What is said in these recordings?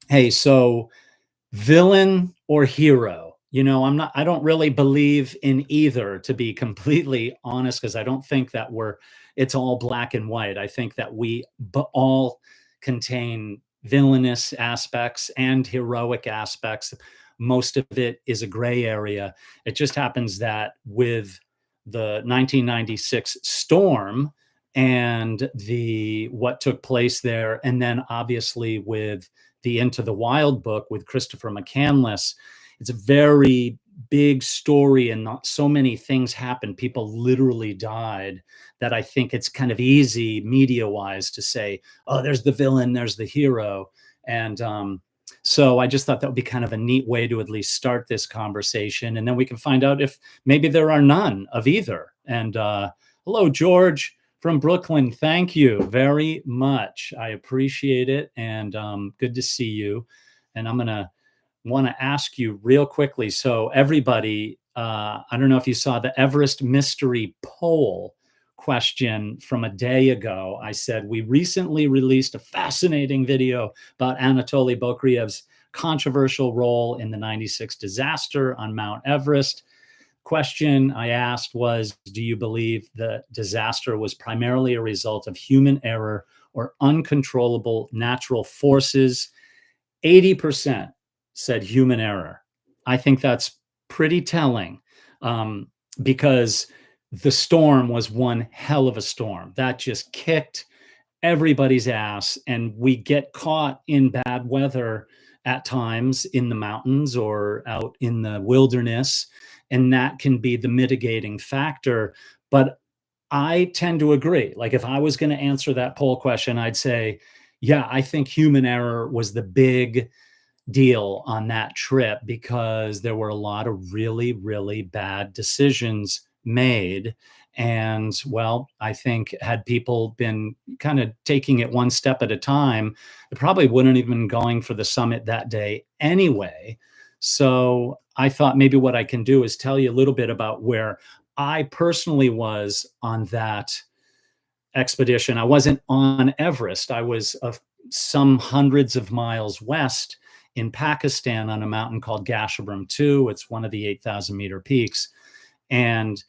Hey, so villain or hero? I don't really believe in either, to be completely honest, because I don't think that it's all black and white. I think that we all contain villainous aspects and heroic aspects. Most of it is a gray area. It just happens that with the 1996 storm and the what took place there, and then obviously with the Into the Wild book with Christopher McCandless, it's a very big story and not so many things happened. People literally died, that I think it's kind of easy media wise to say, oh, there's the villain, there's the hero. And so I just thought that would be kind of a neat way to at least start this conversation. And then we can find out if maybe there are none of either. And hello, George from Brooklyn. Thank you very much. I appreciate it. And good to see you. And I'm going to want to ask you real quickly. So everybody, I don't know if you saw the Everest mystery poll question from a day ago. I said, we recently released a fascinating video about Anatoli Boukreev's controversial role in the 96 disaster on Mount Everest. Question I asked was, do you believe the disaster was primarily a result of human error or uncontrollable natural forces? 80% said human error. I think that's pretty telling, because the storm was one hell of a storm that just kicked everybody's ass, and we get caught in bad weather at times in the mountains or out in the wilderness, and that can be the mitigating factor. But I tend to agree. Like, if I was going to answer that poll question, I'd say, yeah, I think human error was the big deal on that trip, because there were a lot of really, really bad decisions made. And well, I think had people been kind of taking it one step at a time, it probably wouldn't have been going for the summit that day anyway. So I thought maybe what I can do is tell you a little bit about where I personally was on that expedition. I wasn't on Everest. I was some hundreds of miles west in Pakistan on a mountain called Gasherbrum II. It's one of the 8,000 meter peaks. And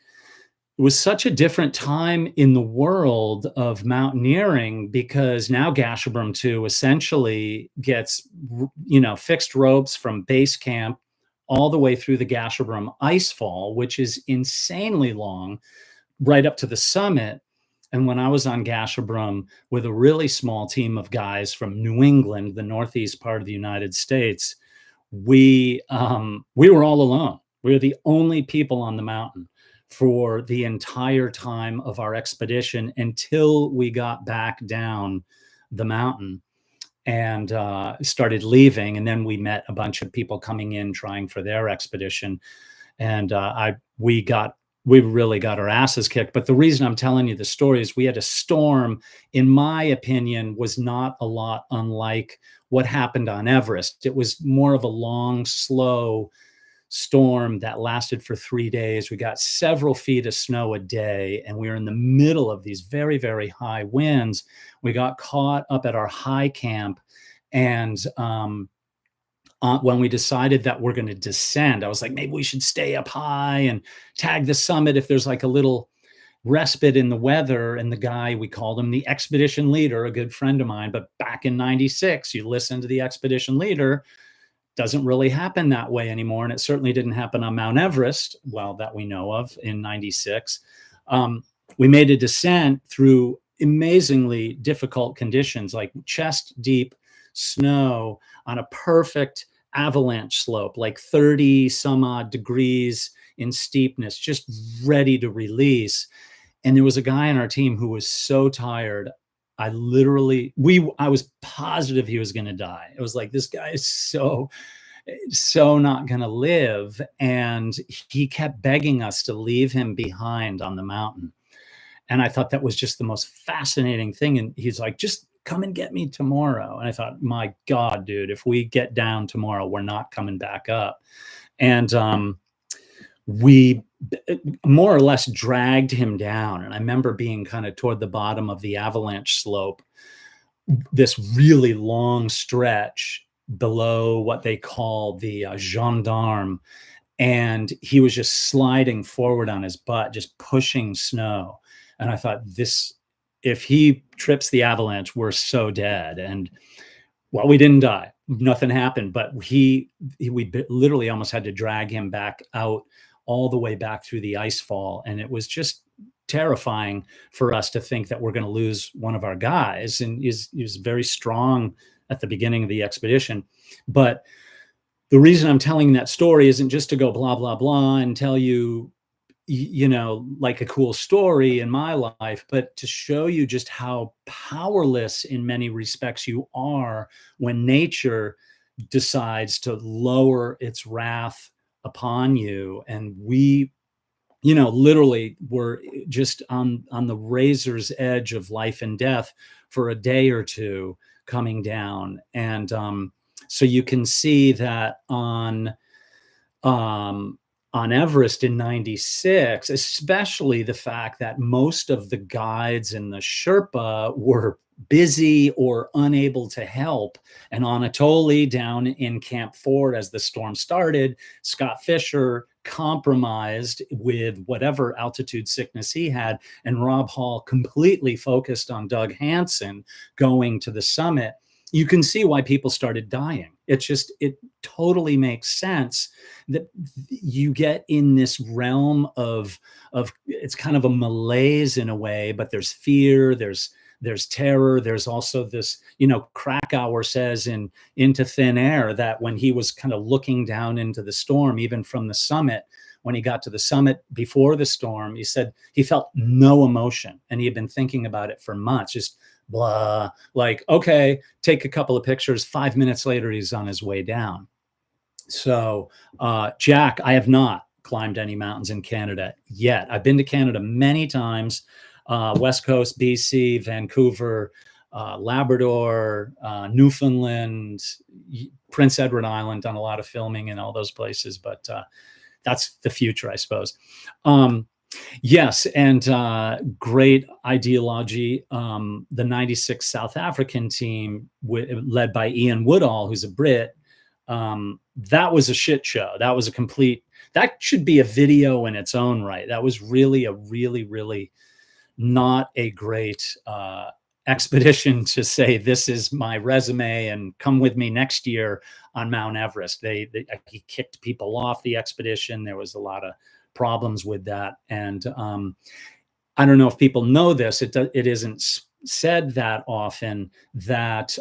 it was such a different time in the world of mountaineering, because now Gasherbrum II essentially gets, fixed ropes from base camp all the way through the Gasherbrum icefall, which is insanely long, right up to the summit. And when I was on Gasherbrum with a really small team of guys from New England, the northeast part of the United States, we were all alone. We were the only people on the mountain for the entire time of our expedition until we got back down the mountain and started leaving. And then we met a bunch of people coming in trying for their expedition. And we really got our asses kicked. But the reason I'm telling you the story is we had a storm, in my opinion, was not a lot unlike what happened on Everest. It was more of a long, slow storm that lasted for 3 days. We got several feet of snow a day, and we were in the middle of these very, very high winds. We got caught up at our high camp, and when we decided that we're going to descend, I was like, maybe we should stay up high and tag the summit if there's like a little respite in the weather. And the guy, we called him the expedition leader, a good friend of mine. But back in 96, you listen to the expedition leader, doesn't really happen that way anymore. And it certainly didn't happen on Mount Everest, well, that we know of, in 96. We made a descent through amazingly difficult conditions, like chest deep snow on a perfect avalanche slope, like 30 some odd degrees in steepness, just ready to release. And there was a guy on our team who was so tired. I was positive he was going to die. It was like, this guy is so not going to live. And he kept begging us to leave him behind on the mountain. And I thought that was just the most fascinating thing. And he's like, just come and get me tomorrow. And I thought, my God, dude, if we get down tomorrow, we're not coming back up. And we more or less dragged him down. And I remember being kind of toward the bottom of the avalanche slope, this really long stretch. below what they call the gendarme, and he was just sliding forward on his butt, just pushing snow. And I thought, if he trips the avalanche, we're so dead. And well, we didn't die. Nothing happened, but we literally almost had to drag him back out all the way back through the ice fall. And it was just terrifying for us to think that we're going to lose one of our guys. And he was very strong at the beginning of the expedition. But the reason I'm telling that story isn't just to go blah, blah, blah and tell you, like a cool story in my life, but to show you just how powerless in many respects you are when nature decides to lower its wrath upon you. And we, literally were just on the razor's edge of life and death for a day or two coming down. And so you can see that on Everest in 96, especially the fact that most of the guides and the Sherpa were busy or unable to help. And Anatoli down in Camp Ford as the storm started, Scott Fischer compromised with whatever altitude sickness he had, and Rob Hall completely focused on Doug Hansen going to the summit. You can see why people started dying. It totally makes sense that you get in this realm of it's kind of a malaise in a way, but there's fear, there's terror. There's also this, Krakauer says in Into Thin Air that when he was kind of looking down into the storm, even from the summit, when he got to the summit before the storm, he said he felt no emotion, and he had been thinking about it for months, just blah, like, okay, take a couple of pictures. 5 minutes later, he's on his way down. So, Jack, I have not climbed any mountains in Canada yet. I've been to Canada many times, West Coast, BC, Vancouver, Labrador, Newfoundland, Prince Edward Island, done a lot of filming in all those places, but that's the future, I suppose. Yes, and great ideology. The 96 South African team, led by Ian Woodall, who's a Brit, that was a shit show. That was that should be a video in its own right. That was really really not a great expedition to say, this is my resume and come with me next year on Mount Everest. He kicked people off the expedition. There was a lot of problems with that. And I don't know if people know this, it isn't said that often, that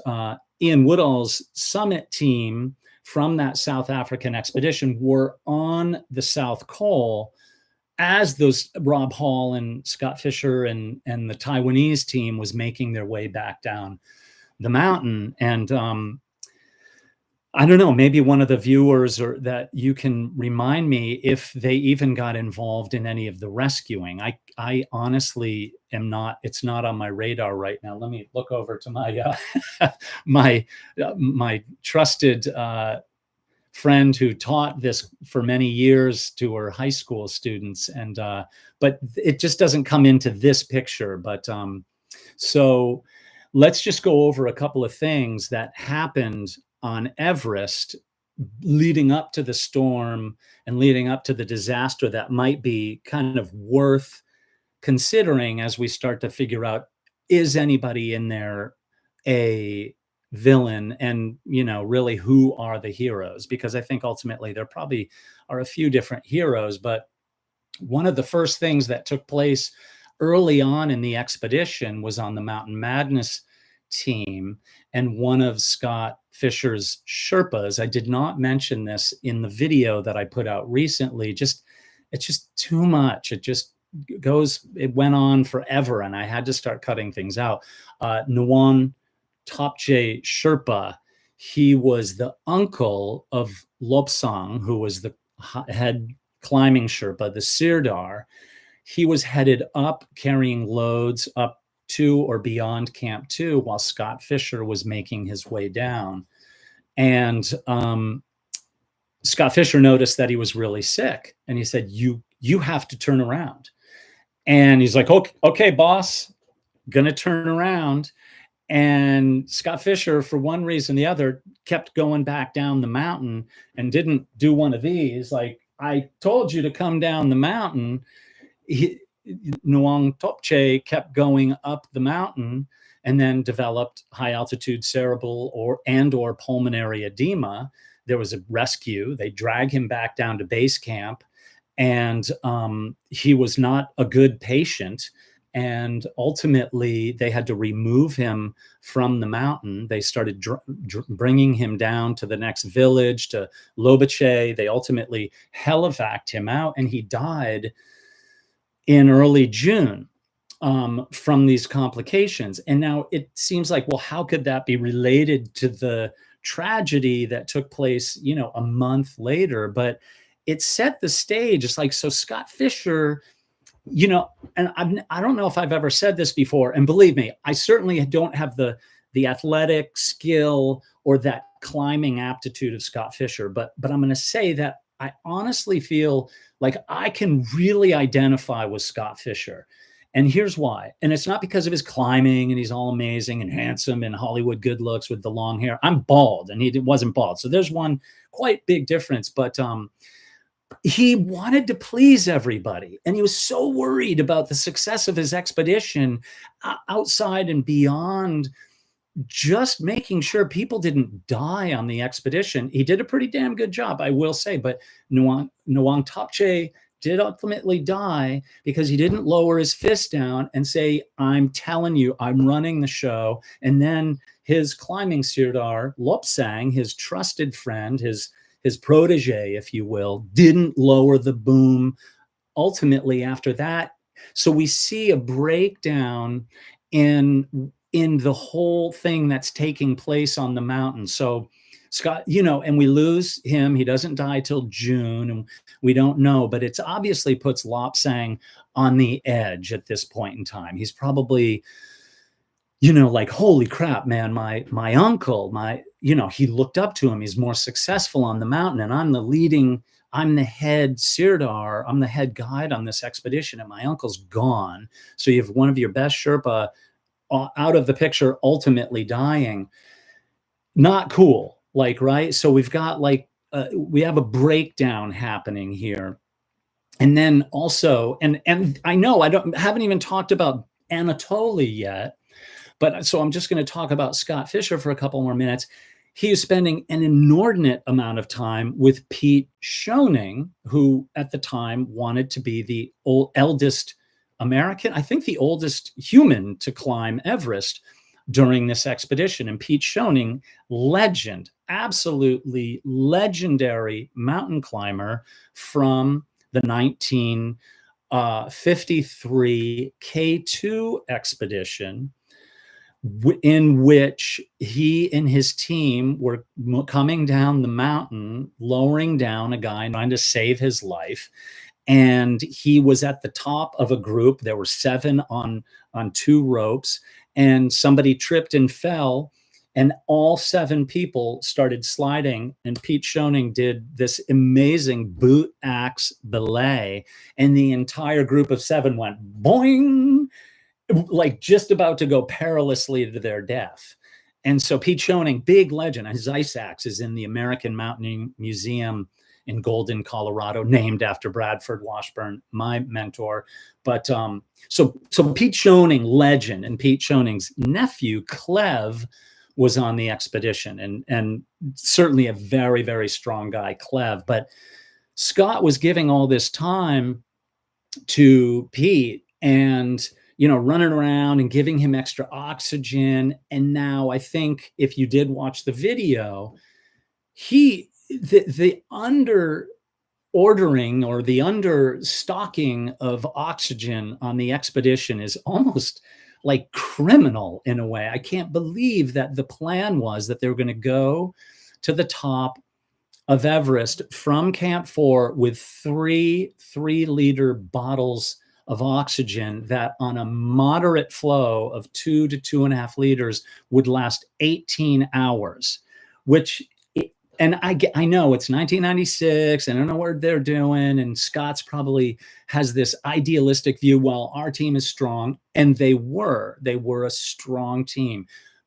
Ian Woodall's summit team from that South African expedition were on the South Col as those Rob Hall and Scott Fischer and the Taiwanese team was making their way back down the mountain. And I don't know, maybe one of the viewers, or that you can remind me if they even got involved in any of the rescuing. I honestly am not, it's not on my radar right now. Let me look over to my my trusted friend who taught this for many years to her high school students. And but it just doesn't come into this picture. But so let's just go over a couple of things that happened on Everest leading up to the storm and leading up to the disaster that might be kind of worth considering as we start to figure out, is anybody in there a villain, and really, who are the heroes? Because I think ultimately there probably are a few different heroes, but one of the first things that took place early on in the expedition was on the Mountain Madness team, and one of Scott Fischer's Sherpas. I did not mention this in the video that I put out recently. It's just too much. It went on forever, and I had to start cutting things out. Ngawang Topche Sherpa, he was the uncle of Lopsang, who was the head climbing Sherpa, the Sirdar. He was headed up carrying loads up to or beyond Camp 2 while Scott Fischer was making his way down. And Scott Fischer noticed that he was really sick, and he said, you have to turn around. And he's like, okay, boss, gonna turn around. And Scott Fischer, for one reason or the other, kept going back down the mountain and didn't do one of these, like, I told you to come down the mountain, Ngawang Topche kept going up the mountain and then developed high altitude cerebral or pulmonary edema. There was a rescue. They drag him back down to base camp, and he was not a good patient. And ultimately, they had to remove him from the mountain. They started bringing him down to the next village, to Lobache. They ultimately helivaced him out, and he died in early June from these complications. And now it seems like, well, how could that be related to the tragedy that took place, you know, a month later? But it set the stage. It's like, so Scott Fischer, you know, and I don't know if I've ever said this before, and believe me, I certainly don't have the athletic skill or that climbing aptitude of Scott Fischer, but I'm going to say that I honestly feel like I can really identify with Scott Fischer. And here's why. And it's not because of his climbing and he's all amazing and handsome and Hollywood good looks with the long hair. I'm bald and he wasn't bald. So there's one quite big difference. But he wanted to please everybody. And he was so worried about the success of his expedition outside and beyond just making sure people didn't die on the expedition. He did a pretty damn good job, I will say. But Ngawang Topche did ultimately die because he didn't lower his fist down and say, I'm telling you, I'm running the show. And then his climbing sirdar, Lopsang, his trusted friend, his protege, if you will, didn't lower the boom ultimately after that. So we see a breakdown in the whole thing that's taking place on the mountain. So Scott, you know, and we lose him. He doesn't die till June, and we don't know, but it's obviously puts Lopsang on the edge at this point in time. He's probably, you know, like, holy crap, man, my uncle, you know, he looked up to him. He's more successful on the mountain, and I'm the head sirdar, I'm the head guide on this expedition, and my uncle's gone. So you have one of your best Sherpa out of the picture, ultimately dying. Not cool. Like, right? So we've got like, we have a breakdown happening here. And then also, and I know haven't even talked about Anatoli yet, but so I'm just going to talk about Scott Fischer for a couple more minutes. He is spending an inordinate amount of time with Pete Schoening, who at the time wanted to be the eldest American, I think the oldest human to climb Everest during this expedition. And Pete Schoening, legend, absolutely legendary mountain climber from the 1953 K2 expedition, in which he and his team were coming down the mountain, lowering down a guy trying to save his life. And he was at the top of a group. There were 7 on 2 ropes, and somebody tripped and fell, and all 7 people started sliding. And Pete Schoening did this amazing boot axe belay, and the entire group of 7 went boing, like just about to go perilously to their death. And so Pete Schoening, big legend, his ice axe is in the American Mountaineering Museum in Golden, Colorado, named after Bradford, Washburn, my mentor. But so Pete Schoening, legend, and Pete Schoening's nephew, Clev, was on the expedition, and certainly a very, very strong guy, Clev. But Scott was giving all this time to Pete, and, you know, running around and giving him extra oxygen. And now I think if you did watch the video, the under ordering or the under stocking of oxygen on the expedition is almost like criminal in a way. I can't believe that the plan was that they were going to go to the top of Everest from Camp 4 with 3-liter bottles of oxygen that on a moderate flow of 2 to 2.5 liters would last 18 hours, which, and I know it's 1996, and I don't know what they're doing, and Scott's probably has this idealistic view, well, our team is strong, and they were a strong team.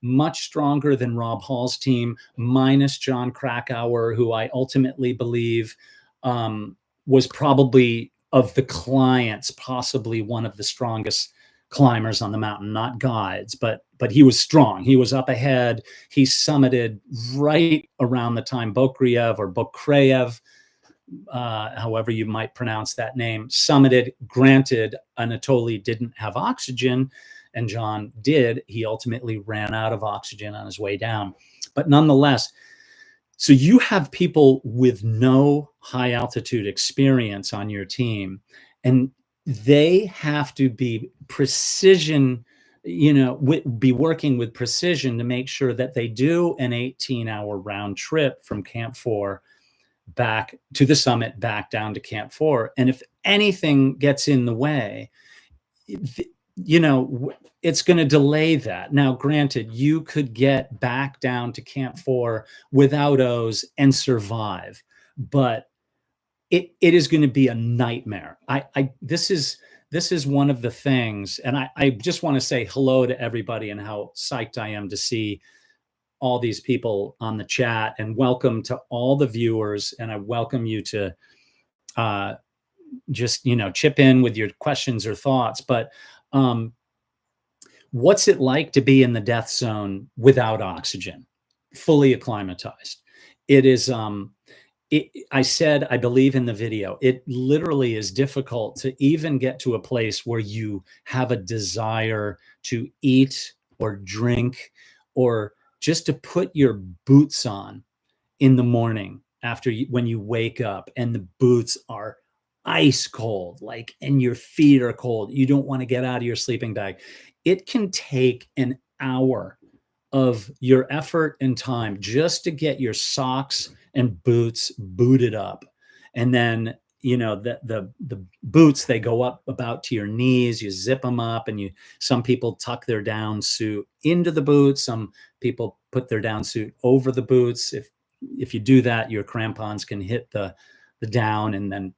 much stronger than Rob Hall's team, minus Jon Krakauer, who I ultimately believe was probably, of the clients, possibly one of the strongest climbers on the mountain, not guides, but he was strong. He was up ahead. He summited right around the time Boukreev, however you might pronounce that name, summited. Granted, Anatoli didn't have oxygen, and Jon did. He ultimately ran out of oxygen on his way down. But nonetheless, so you have people with no high altitude experience on your team, and they have to be precision, be working with precision to make sure that they do an 18-hour round trip from Camp 4 back to the summit, back down to Camp 4. And if anything gets in the way, it's going to delay that. Now, granted, you could get back down to Camp 4 without O's and survive, but it is going to be a nightmare. This is one of the things, and I just want to say hello to everybody and how psyched I am to see all these people on the chat, and welcome to all the viewers. And I welcome you to just, chip in with your questions or thoughts. But what's it like to be in the death zone without oxygen, fully acclimatized? It is, I said, I believe in the video, it literally is difficult to even get to a place where you have a desire to eat or drink, or just to put your boots on in the morning when you wake up and the boots are ice cold, and your feet are cold. You don't want to get out of your sleeping bag. It can take an hour of your effort and time just to get your socks and boots booted up. And then, the boots, they go up about to your knees, you zip them up, and some people tuck their down suit into the boots. Some people put their down suit over the boots. If you do that, your crampons can hit the down, and then,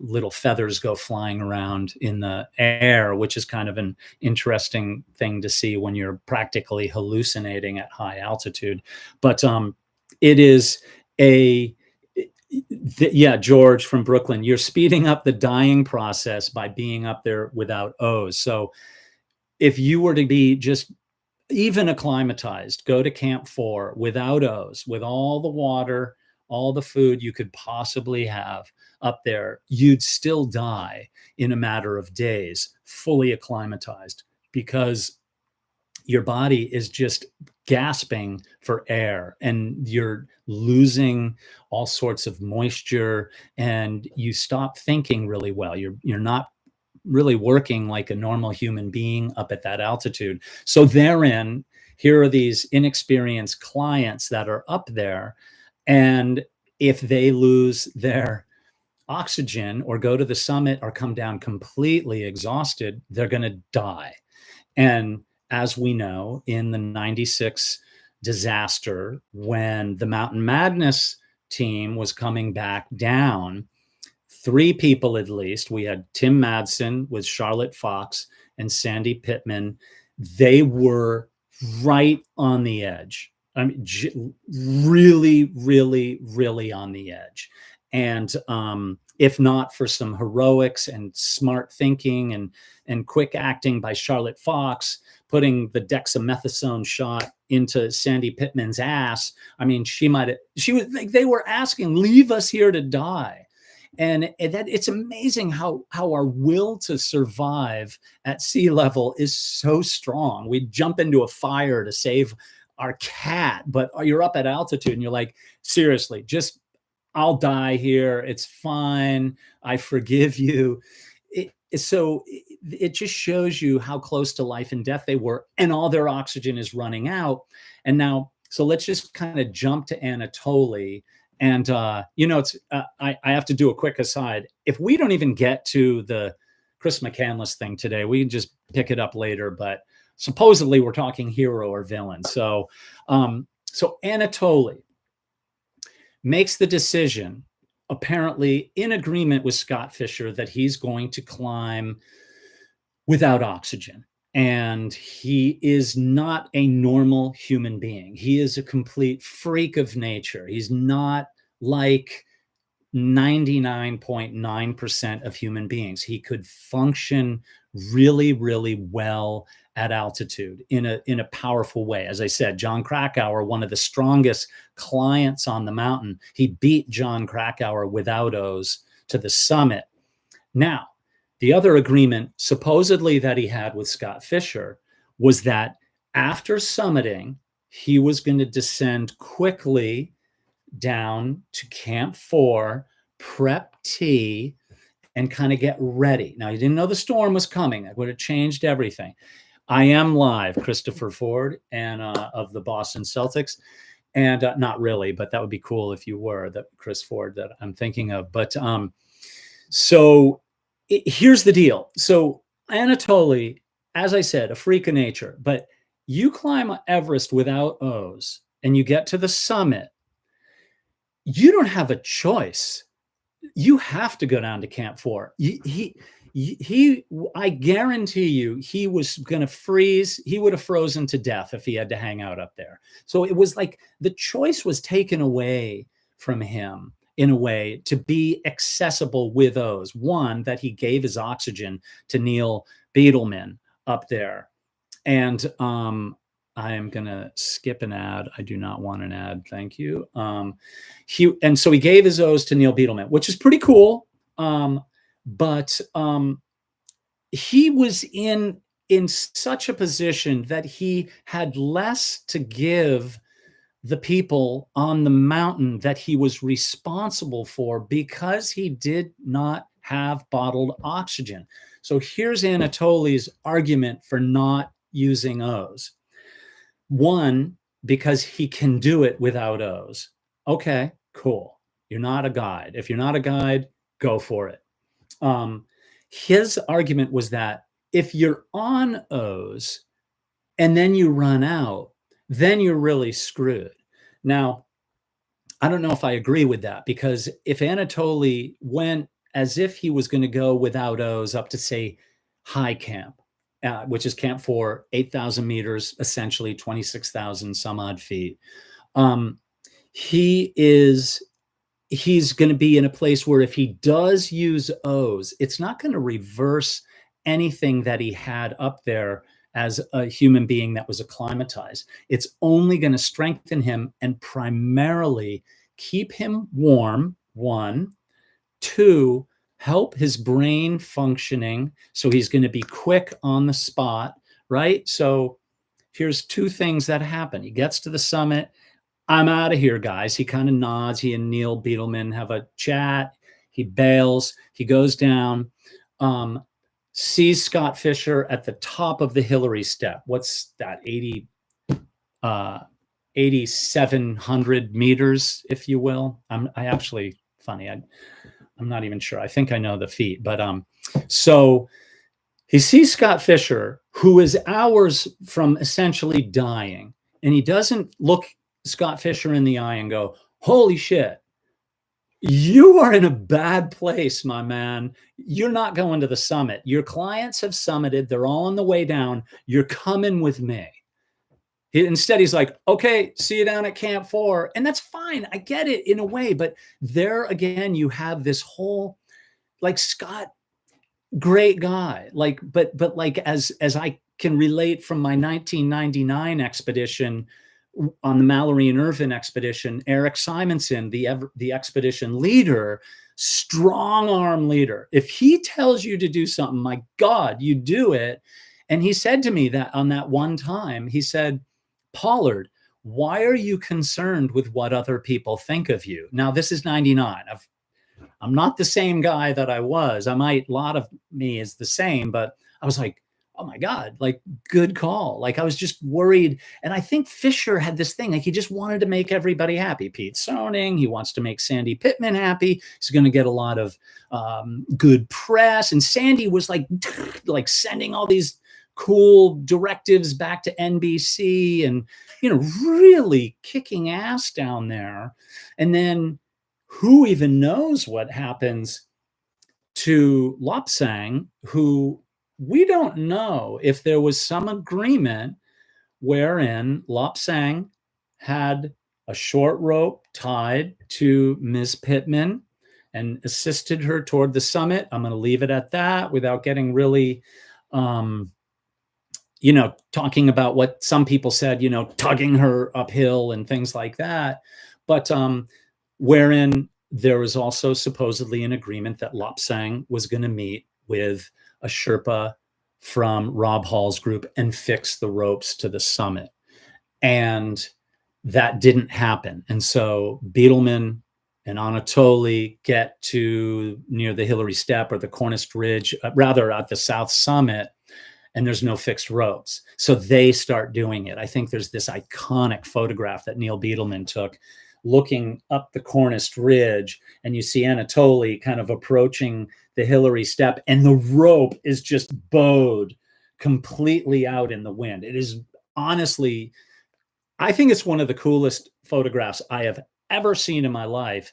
little feathers go flying around in the air, which is kind of an interesting thing to see when you're practically hallucinating at high altitude. But it is George from Brooklyn, you're speeding up the dying process by being up there without O's. So if you were to be just even acclimatized, go to Camp 4 without O's, with all the water, all the food you could possibly have up there, you'd still die in a matter of days, fully acclimatized, because your body is just gasping for air, and you're losing all sorts of moisture, and you stop thinking really well. You're not really working like a normal human being up at that altitude. So here are these inexperienced clients that are up there, and if they lose their oxygen or go to the summit or come down completely exhausted, they're going to die. And as we know, in the 96 disaster, when the Mountain Madness team was coming back down, 3 people at least, we had Tim Madsen with Charlotte Fox and Sandy Pittman, they were right on the edge. I mean, really, really, really on the edge. And if not for some heroics and smart thinking and quick acting by Charlotte Fox, putting the dexamethasone shot into Sandy Pittman's ass, I mean, they were asking, leave us here to die. And that it's amazing how our will to survive at sea level is so strong. We jump into a fire to save our cat, but you're up at altitude and you're like, seriously, I'll die here. It's fine. I forgive you. So it just shows you how close to life and death they were, and all their oxygen is running out. And now, so let's just kind of jump to Anatoli. And, I have to do a quick aside. If we don't even get to the Chris McCandless thing today, we can just pick it up later. But supposedly we're talking hero or villain. So Anatoli makes the decision, apparently in agreement with Scott Fischer, that he's going to climb without oxygen. And he is not a normal human being. He is a complete freak of nature. He's not like 99.9% of human beings. He could function really, really well at altitude in a powerful way. As I said, Jon Krakauer, one of the strongest clients on the mountain, he beat Jon Krakauer without O's to the summit. Now, the other agreement supposedly that he had with Scott Fischer was that after summiting, he was going to descend quickly down to Camp 4, prep tea, and kind of get ready. Now, he didn't know the storm was coming. That would have changed everything. I am live, Christopher Ford, and of the Boston Celtics. And not really, but that would be cool if you were the Chris Ford that I'm thinking of. But here's the deal. So Anatoli, as I said, a freak of nature, but you climb Everest without O's and you get to the summit, you don't have a choice. You have to go down to Camp 4. I guarantee you, he was going to freeze. He would have frozen to death if he had to hang out up there. So it was like the choice was taken away from him in a way to be accessible with O's. One, that he gave his oxygen to Neil Beidleman up there. And I am going to skip an ad. I do not want an ad. Thank you. And so he gave his O's to Neil Beidleman, which is pretty cool. But he was in such a position that he had less to give the people on the mountain that he was responsible for because he did not have bottled oxygen. So here's Anatoli's argument for not using O's. One, because he can do it without O's. Okay, cool. You're not a guide. If you're not a guide, go for it. His argument was that if you're on O's and then you run out, then you're really screwed. Now, I don't know if I agree with that, because if Anatoli went as if he was going to go without O's up to, say, high camp, which is Camp 4, 8,000 meters, essentially 26,000 some odd feet, he's going to be in a place where if he does use O's, it's not going to reverse anything that he had up there as a human being that was acclimatized. It's only going to strengthen him and primarily keep him warm, one. Two, help his brain functioning. So he's going to be quick on the spot, right? So here's two things that happen. He gets to the summit. I'm out of here, guys. He kind of nods. He and Neil Beidleman have a chat. He bails. He goes down, sees Scott Fischer at the top of the Hillary step. What's that? 8,700 meters, if you will. I'm not even sure. I think I know the feet, but so he sees Scott Fischer, who is hours from essentially dying, and he doesn't look Scott Fischer in the eye and go, "Holy shit, you are in a bad place, my man. You're not going to the summit. Your clients have summited. They're all on the way down. You're coming with me." Instead, he's like, "Okay, see you down at Camp 4." And that's fine. I get it in a way. But there again, you have this whole, like, Scott, great guy. Like, but like, as I can relate from my 1999 expedition on the Mallory and Irvin expedition, Eric Simonson, the expedition leader, strong arm leader. If he tells you to do something, my God, you do it. And he said to me that on that one time, he said, "Pollard, why are you concerned with what other people think of you?" Now, this is 99. I'm not the same guy that I was. A lot of me is the same, but I was like, oh my God, like, good call. Like, I was just worried. And I think Fischer had this thing, like, he just wanted to make everybody happy. Pete Schoening, he wants to make Sandy Pittman happy. He's going to get a lot of good press. And Sandy was like sending all these cool directives back to NBC and, really kicking ass down there. And then who even knows what happens to Lopsang, who we don't know if there was some agreement wherein Lopsang had a short rope tied to Ms. Pittman and assisted her toward the summit. I'm going to leave it at that without getting really, talking about what some people said, tugging her uphill and things like that. But wherein there was also supposedly an agreement that Lopsang was going to meet with a Sherpa from Rob Hall's group and fix the ropes to the summit. And that didn't happen. And so Beidleman and Anatoli get to near the Hillary Step or the Cornice Ridge, rather at the South Summit, and there's no fixed ropes. So they start doing it. I think there's this iconic photograph that Neil Beidleman took looking up the Cornice Ridge, and you see Anatoli kind of approaching the Hillary Step, and the rope is just bowed completely out in the wind. It is honestly, I think it's one of the coolest photographs I have ever seen in my life.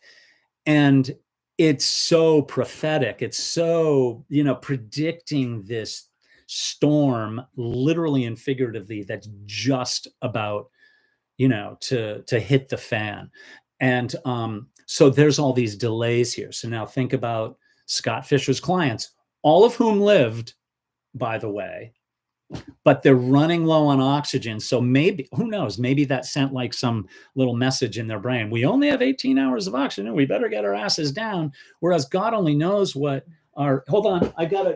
And it's so prophetic. It's so, predicting this storm, literally and figuratively, that's just about, to hit the fan. And so there's all these delays here. So now think about Scott Fischer's clients, all of whom lived, by the way, but they're running low on oxygen. So maybe, who knows, maybe that sent like some little message in their brain. We only have 18 hours of oxygen. We better get our asses down. Whereas God only knows what our, hold on, I've got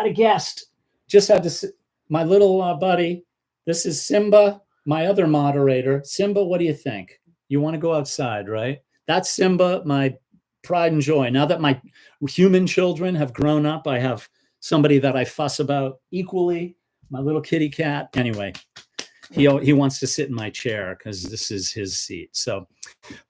a guest. Just had to, my little buddy, this is Simba, my other moderator. Simba, what do you think? You want to go outside, right? That's Simba, my pride and joy. Now that my human children have grown up, I have somebody that I fuss about equally, my little kitty cat. Anyway, he wants to sit in my chair because this is his seat. So,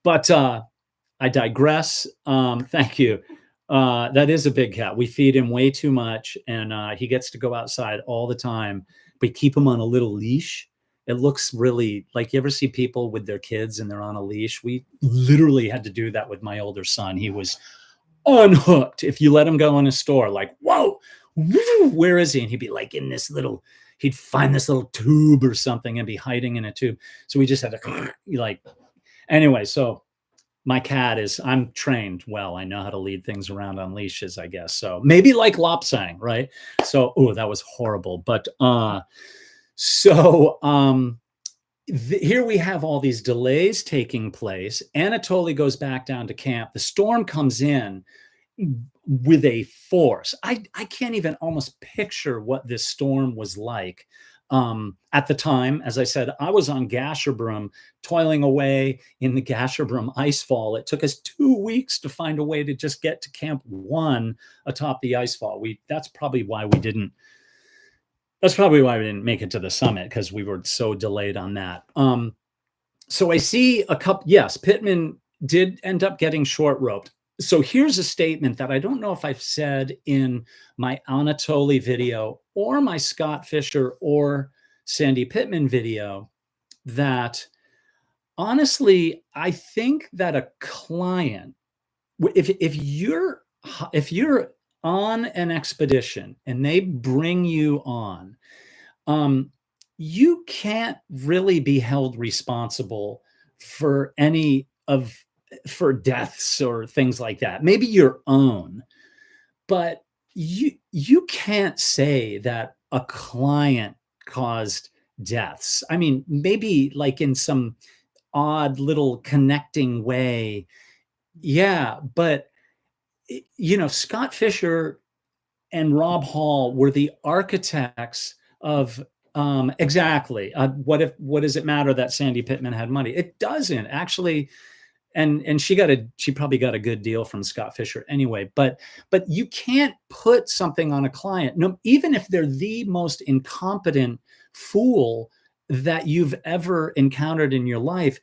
but I digress. Thank you. That is a big cat. We feed him way too much, and he gets to go outside all the time. We keep him on a little leash. It looks really like, you ever see people with their kids and they're on a leash? We literally had to do that with my older son. He was unhooked. If you let him go in a store, like, whoa, where is he? And he'd be like in this little, he'd find this little tube or something and be hiding in a tube. So we just had to like, anyway, so my cat is, I'm trained well. I know how to lead things around on leashes, I guess. So maybe like Lopsang, right? So, oh, that was horrible. But here we have all these delays taking place. Anatoli goes back down to camp. The storm comes in with a force. I can't even almost picture what this storm was like. At the time, as I said, I was on Gasherbrum, toiling away in the Gasherbrum icefall. It took us 2 weeks to find a way to just get to Camp 1 atop the icefall. That's probably why we didn't make it to the summit, because we were so delayed on that. So I see a couple, yes, Pittman did end up getting short roped. So here's a statement that I don't know if I've said in my Anatoli video or my Scott Fischer or Sandy Pittman video, that honestly, I think that a client, if you're on an expedition and they bring you on, you can't really be held responsible for for deaths or things like that. Maybe your own, but you can't say that a client caused deaths. I mean, maybe like in some odd little connecting way. Yeah, but Scott Fischer and Rob Hall were the architects of exactly. What does it matter that Sandy Pittman had money? It doesn't actually. And she probably got a good deal from Scott Fischer anyway, but you can't put something on a client, no, even if they're the most incompetent fool that you've ever encountered in your life.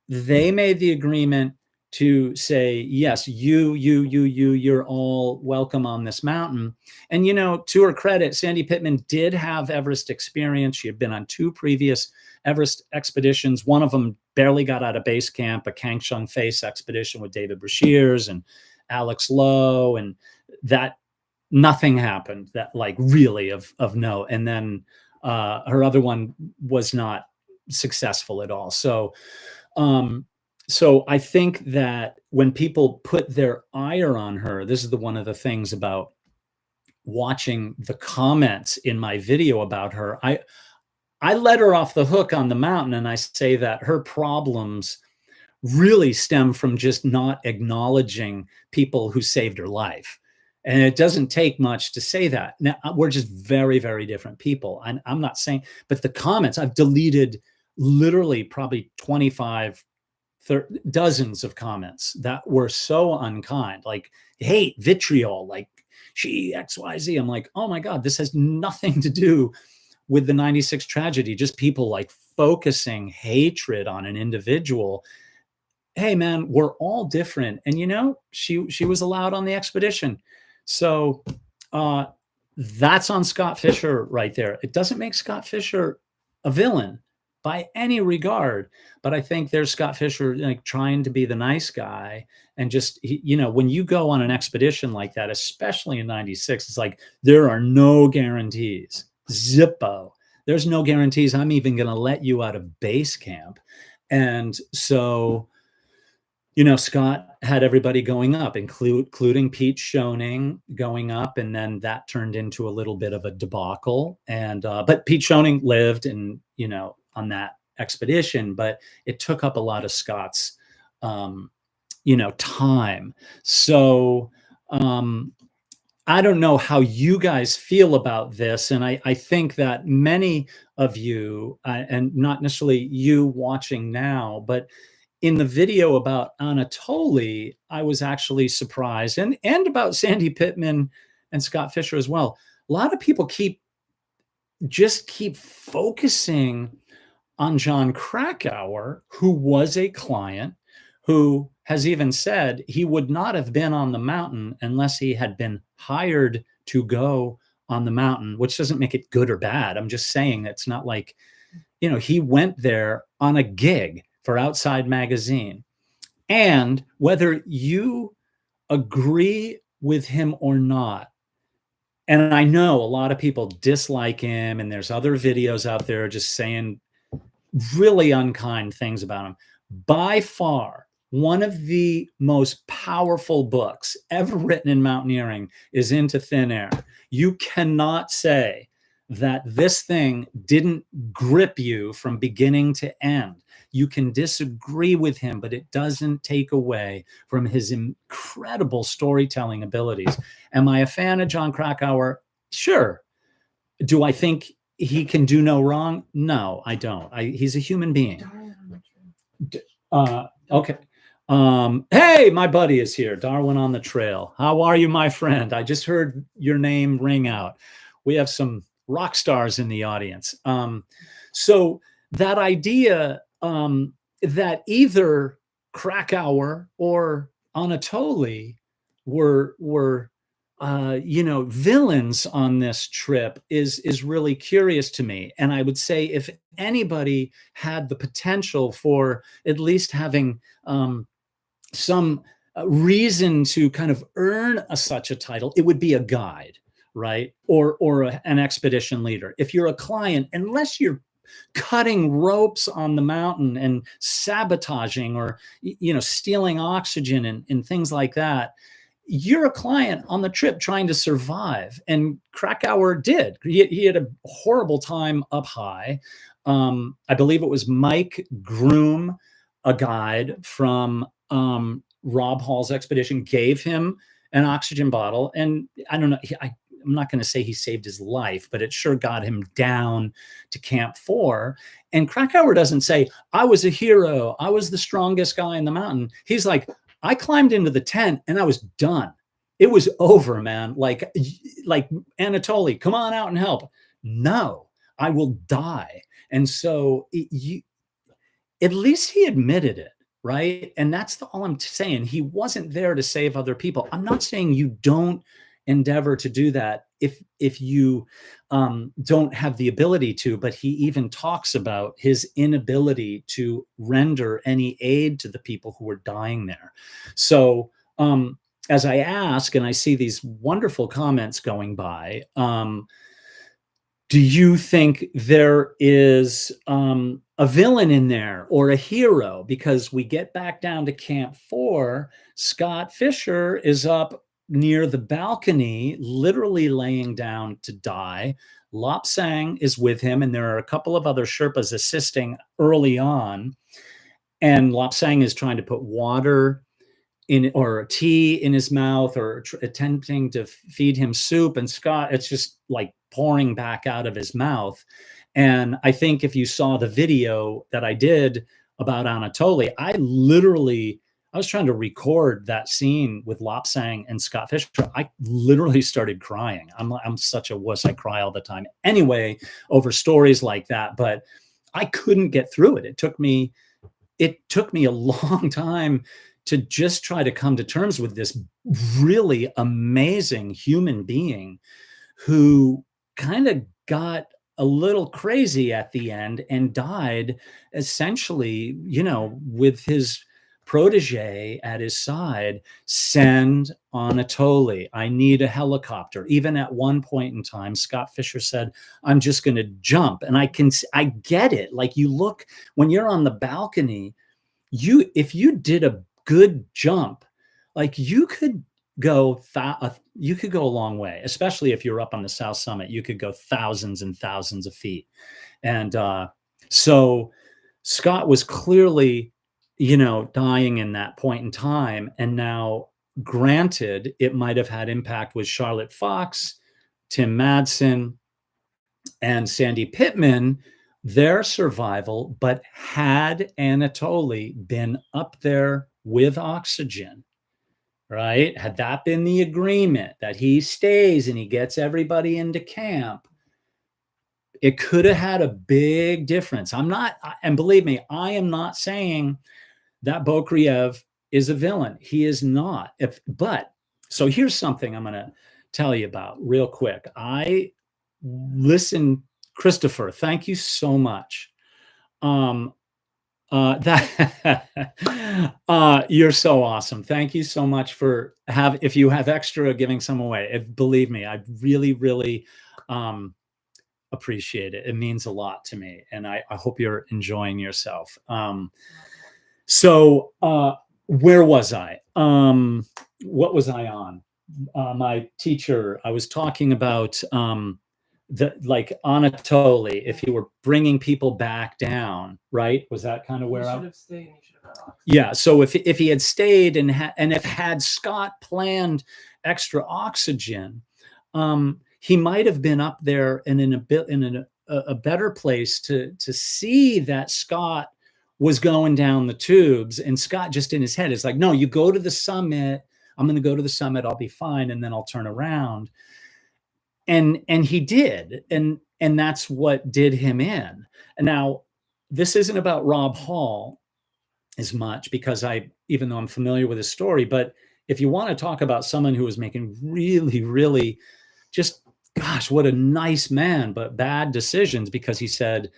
They made the agreement to say, yes, you're all welcome on this mountain. And, to her credit, Sandy Pittman did have Everest experience. She had been on 2 previous Everest expeditions. One of them barely got out of base camp, a Kangshung Face expedition with David Breashears and Alex Lowe. And that nothing happened that like really of note. And then her other one was not successful at all. So so I think that when people put their ire on her, this is one of the things about watching the comments in my video about her. I let her off the hook on the mountain, and I say that her problems really stem from just not acknowledging people who saved her life. And it doesn't take much to say that. Now, we're just very, very different people. And I'm not saying, but the comments, I've deleted literally probably 25, dozens of comments that were so unkind, like hate, vitriol, like she XYZ. I'm like, oh my God, this has nothing to do with the 96 tragedy, just people like focusing hatred on an individual. Hey man, we're all different. And you know, she was allowed on the expedition. So that's on Scott Fischer right there. It doesn't make Scott Fischer a villain by any regard, but I think there's Scott Fischer like trying to be the nice guy. And just, you know, when you go on an expedition like that, especially in 96, it's like, there are no guarantees. Zippo. There's no guarantees I'm even going to let you out of base camp. And so, you know, Scott had everybody going up, including Pete Schoening going up. And then that turned into a little bit of a debacle. And, but Pete Schoening lived and, you know, on that expedition, but it took up a lot of Scott's, you know, time. So, I don't know how you guys feel about this. And I think that many of you, and not necessarily you watching now, but in the video about Anatoli, I was actually surprised, and about Sandy Pittman and Scott Fischer as well. A lot of people keep focusing on Jon Krakauer, who was a client, who has even said he would not have been on the mountain unless he had been hired to go on the mountain, which doesn't make it good or bad. I'm just saying it's not like, you know, he went there on a gig for Outside Magazine. And whether you agree with him or not, and I know a lot of people dislike him, and there's other videos out there just saying really unkind things about him. By far, one of the most powerful books ever written in mountaineering is Into Thin Air. You cannot say that this thing didn't grip you from beginning to end. You can disagree with him, but it doesn't take away from his incredible storytelling abilities. Am I a fan of Jon Krakauer? Sure. Do I think he can do no wrong? No, I don't. He's a human being. Okay. Hey, my buddy is here. Darwin on the Trail. How are you, my friend? I just heard your name ring out. We have some rock stars in the audience. So that idea that either Krakauer or Anatoli were you know, villains on this trip is really curious to me. And I would say if anybody had the potential for at least having some reason to kind of earn such a title, it would be a guide, right? Or an expedition leader. If you're a client, unless you're cutting ropes on the mountain and sabotaging or, you know, stealing oxygen and things like that, you're a client on the trip trying to survive. And Krakauer did. He had a horrible time up high. I believe it was Mike Groom, a guide from Rob Hall's expedition, gave him an oxygen bottle. And I don't know, I'm not going to say he saved his life, but it sure got him down to Camp 4. And Krakauer doesn't say, I was a hero, I was the strongest guy in the mountain. He's like, I climbed into the tent and I was done. It was over, man. Like Anatoli, come on out and help. No, I will die. And so at least he admitted it, right? And that's all I'm saying. He wasn't there to save other people. I'm not saying you don't endeavor to do that if you don't have the ability to, but he even talks about his inability to render any aid to the people who were dying there. So as I ask, and I see these wonderful comments going by, do you think there is a villain in there or a hero? Because we get back down to Camp 4, Scott Fischer is up near the balcony, literally laying down to die. Lopsang is with him, and there are a couple of other Sherpas assisting early on. And Lopsang is trying to put water in or tea in his mouth or attempting to feed him soup, and Scott, it's just like pouring back out of his mouth. And I think if you saw the video that I did about Anatoli, I was trying to record that scene with Lopsang and Scott Fischer. I literally started crying. I'm such a wuss. I cry all the time anyway over stories like that, but I couldn't get through it. It took me a long time to just try to come to terms with this really amazing human being who kind of got a little crazy at the end and died essentially, with his protege at his side. Send Anatoli. I need a helicopter. Even at one point in time, Scott Fischer said, I'm just going to jump. And I get it. Like, you look, when you're on the balcony, if you did a good jump, like you could go a long way, especially if you're up on the South Summit. You could go thousands and thousands of feet. And so Scott was clearly, dying in that point in time. And now, granted, it might have had impact with Charlotte Fox, Tim Madsen, and Sandy Pittman, their survival. But had Anatoli been up there with oxygen, right? Had that been the agreement that he stays and he gets everybody into camp, it could have had a big difference. And believe me, I am not saying that Boukreev is a villain. He is not. So here's something I'm going to tell you about real quick. Christopher, thank you so much. You're so awesome. Thank you so much for if you have extra, giving some away. Believe me, I really, really appreciate it. It means a lot to me, and I hope you're enjoying yourself. So where was I? What was I on? My teacher, I was talking about Anatoli, if you were bringing people back down, right? Was that kind of where I should have stayed? You should have gone. Yeah. So if he had stayed and had Scott planned extra oxygen, he might have been up there and in a better place to see that Scott was going down the tubes, and Scott just in his head is like, no, you go to the summit. I'm going to go to the summit. I'll be fine. And then I'll turn around. And he did. And that's what did him in. And now, this isn't about Rob Hall as much, because even though I'm familiar with his story, but if you want to talk about someone who was making really, really just, gosh, what a nice man, but bad decisions, because he said,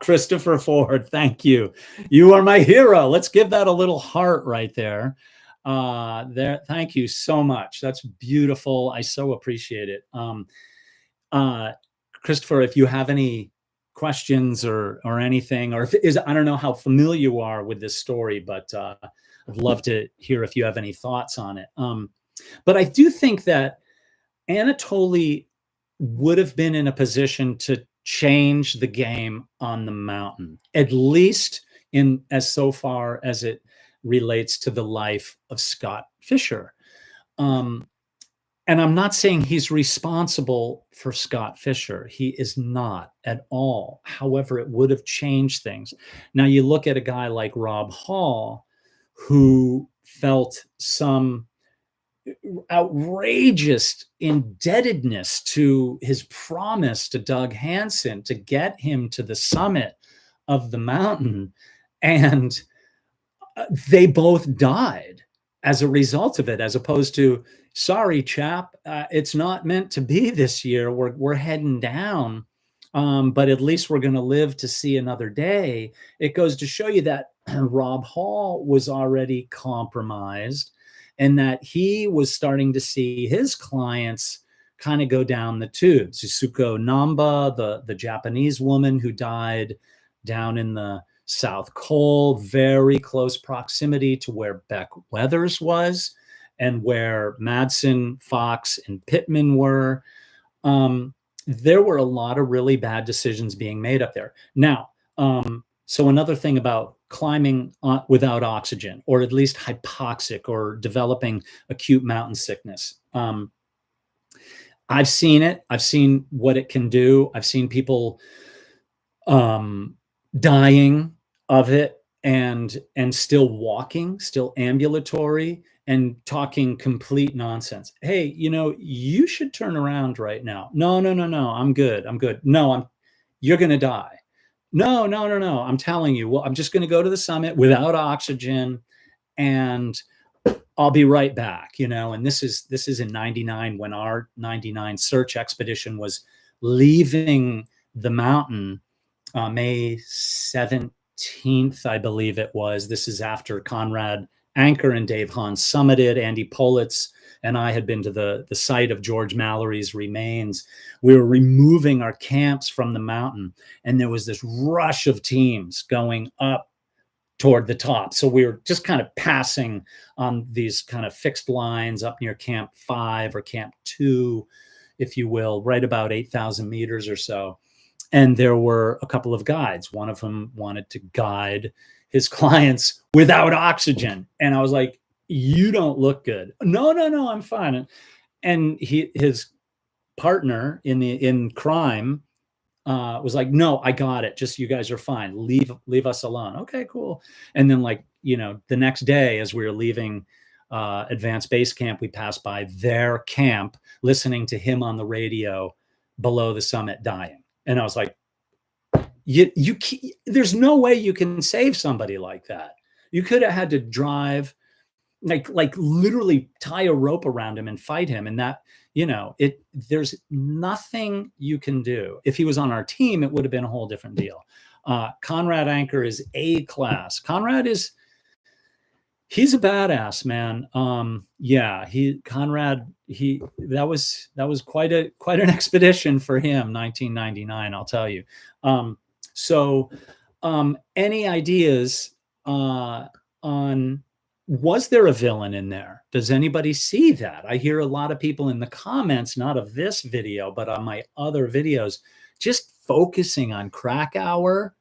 Christopher Ford, thank you. You are my hero. Let's give that a little heart right there. Thank you so much. That's beautiful. I so appreciate it. Christopher, if you have any questions or anything, or I don't know how familiar you are with this story, but I'd love to hear if you have any thoughts on it. But I do think that Anatoli would have been in a position to change the game on the mountain, at least so far as it relates to the life of Scott Fischer. And I'm not saying he's responsible for Scott Fischer. He is not at all. However, it would have changed things. Now, you look at a guy like Rob Hall, who felt some outrageous indebtedness to his promise to Doug Hansen to get him to the summit of the mountain. And they both died as a result of it, as opposed to, sorry, chap, it's not meant to be this year. We're heading down, but at least we're going to live to see another day. It goes to show you that Rob Hall was already compromised, and that he was starting to see his clients kind of go down the tubes. Yasuka Namba, the Japanese woman who died down in the South Col, very close proximity to where Beck Weathers was and where Madsen, Fox, and Pittman were. There were a lot of really bad decisions being made up there. Now, so another thing about climbing without oxygen, or at least hypoxic, or developing acute mountain sickness. I've seen it. I've seen what it can do. I've seen people dying of it and still walking, still ambulatory, and talking complete nonsense. Hey, you should turn around right now. No, I'm good. No, you're going to die. No, I'm telling you. Well, I'm just going to go to the summit without oxygen, and I'll be right back. And this is in 99, when our 99 search expedition was leaving the mountain, May 17th, I believe it was. This is after Conrad Anker and Dave Hahn summited. Andy Politz and I had been to the site of George Mallory's remains. We were removing our camps from the mountain, and there was this rush of teams going up toward the top. So we were just kind of passing on these kind of fixed lines up near Camp 5 or Camp 2, if you will, right about 8,000 meters or so. And there were a couple of guides. One of them wanted to guide his clients without oxygen. And I was like, you don't look good. No, I'm fine. And his partner in crime was like, no, I got it. Just, you guys are fine. Leave us alone. Okay, cool. And then, the next day, as we were leaving Advanced Base Camp, we passed by their camp, listening to him on the radio below the summit dying. And I was like, there's no way you can save somebody like that. You could have had to drive, like literally tie a rope around him and fight him. And that, there's nothing you can do. If he was on our team, it would have been a whole different deal. Conrad Anker is A class. Conrad he's a badass, man. That was quite an expedition for him, 1999, I'll tell you. Any ideas on, was there a villain in there? Does anybody see that? I hear a lot of people in the comments, not of this video, but on my other videos, just focusing on Krakauer.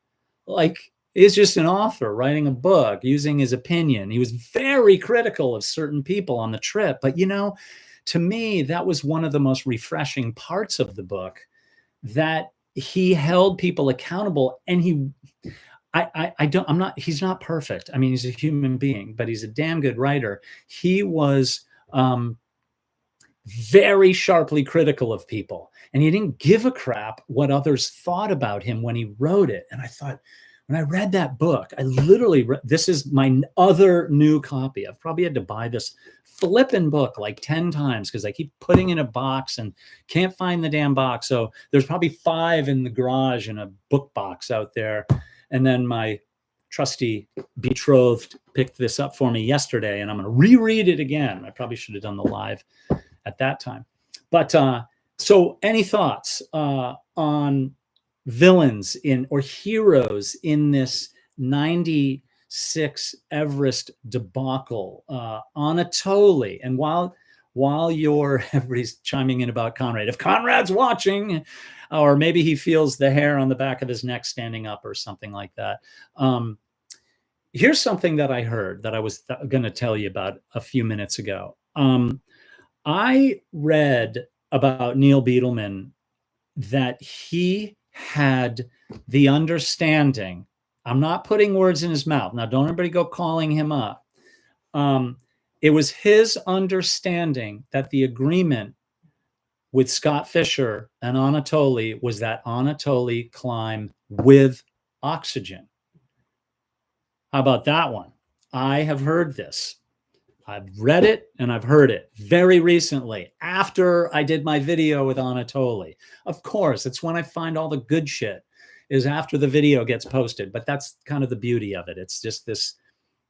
Like, he's just an author writing a book, using his opinion. He was very critical of certain people on the trip. But, to me, that was one of the most refreshing parts of the book, that he held people accountable. And he's not perfect. I mean, he's a human being, but he's a damn good writer. He was very sharply critical of people, and he didn't give a crap what others thought about him when he wrote it. And I thought, when I read that book, I literally this is my other new copy. I've probably had to buy this flipping book like 10 times because I keep putting in a box and can't find the damn box. So there's probably 5 in the garage in a book box out there. And then my trusty betrothed picked this up for me yesterday, and I'm going to reread it again. I probably should have done the live at that time. But so any thoughts on villains or heroes in this 96 Everest debacle? Anatoli. And while everybody's chiming in about Conrad, if Conrad's watching, or maybe he feels the hair on the back of his neck standing up or something like that. Here's something that I heard that I was going to tell you about a few minutes ago. I read about Neil Beidleman that he had the understanding. I'm not putting words in his mouth. Now, don't everybody go calling him up. It was his understanding that the agreement with Scott Fischer and Anatoli was that Anatoli climb with oxygen. How about that one? I have heard this. I've read it and I've heard it very recently after I did my video with Anatoli. Of course, it's when I find all the good shit. is after the video gets posted. But that's kind of the beauty of it. It's just this,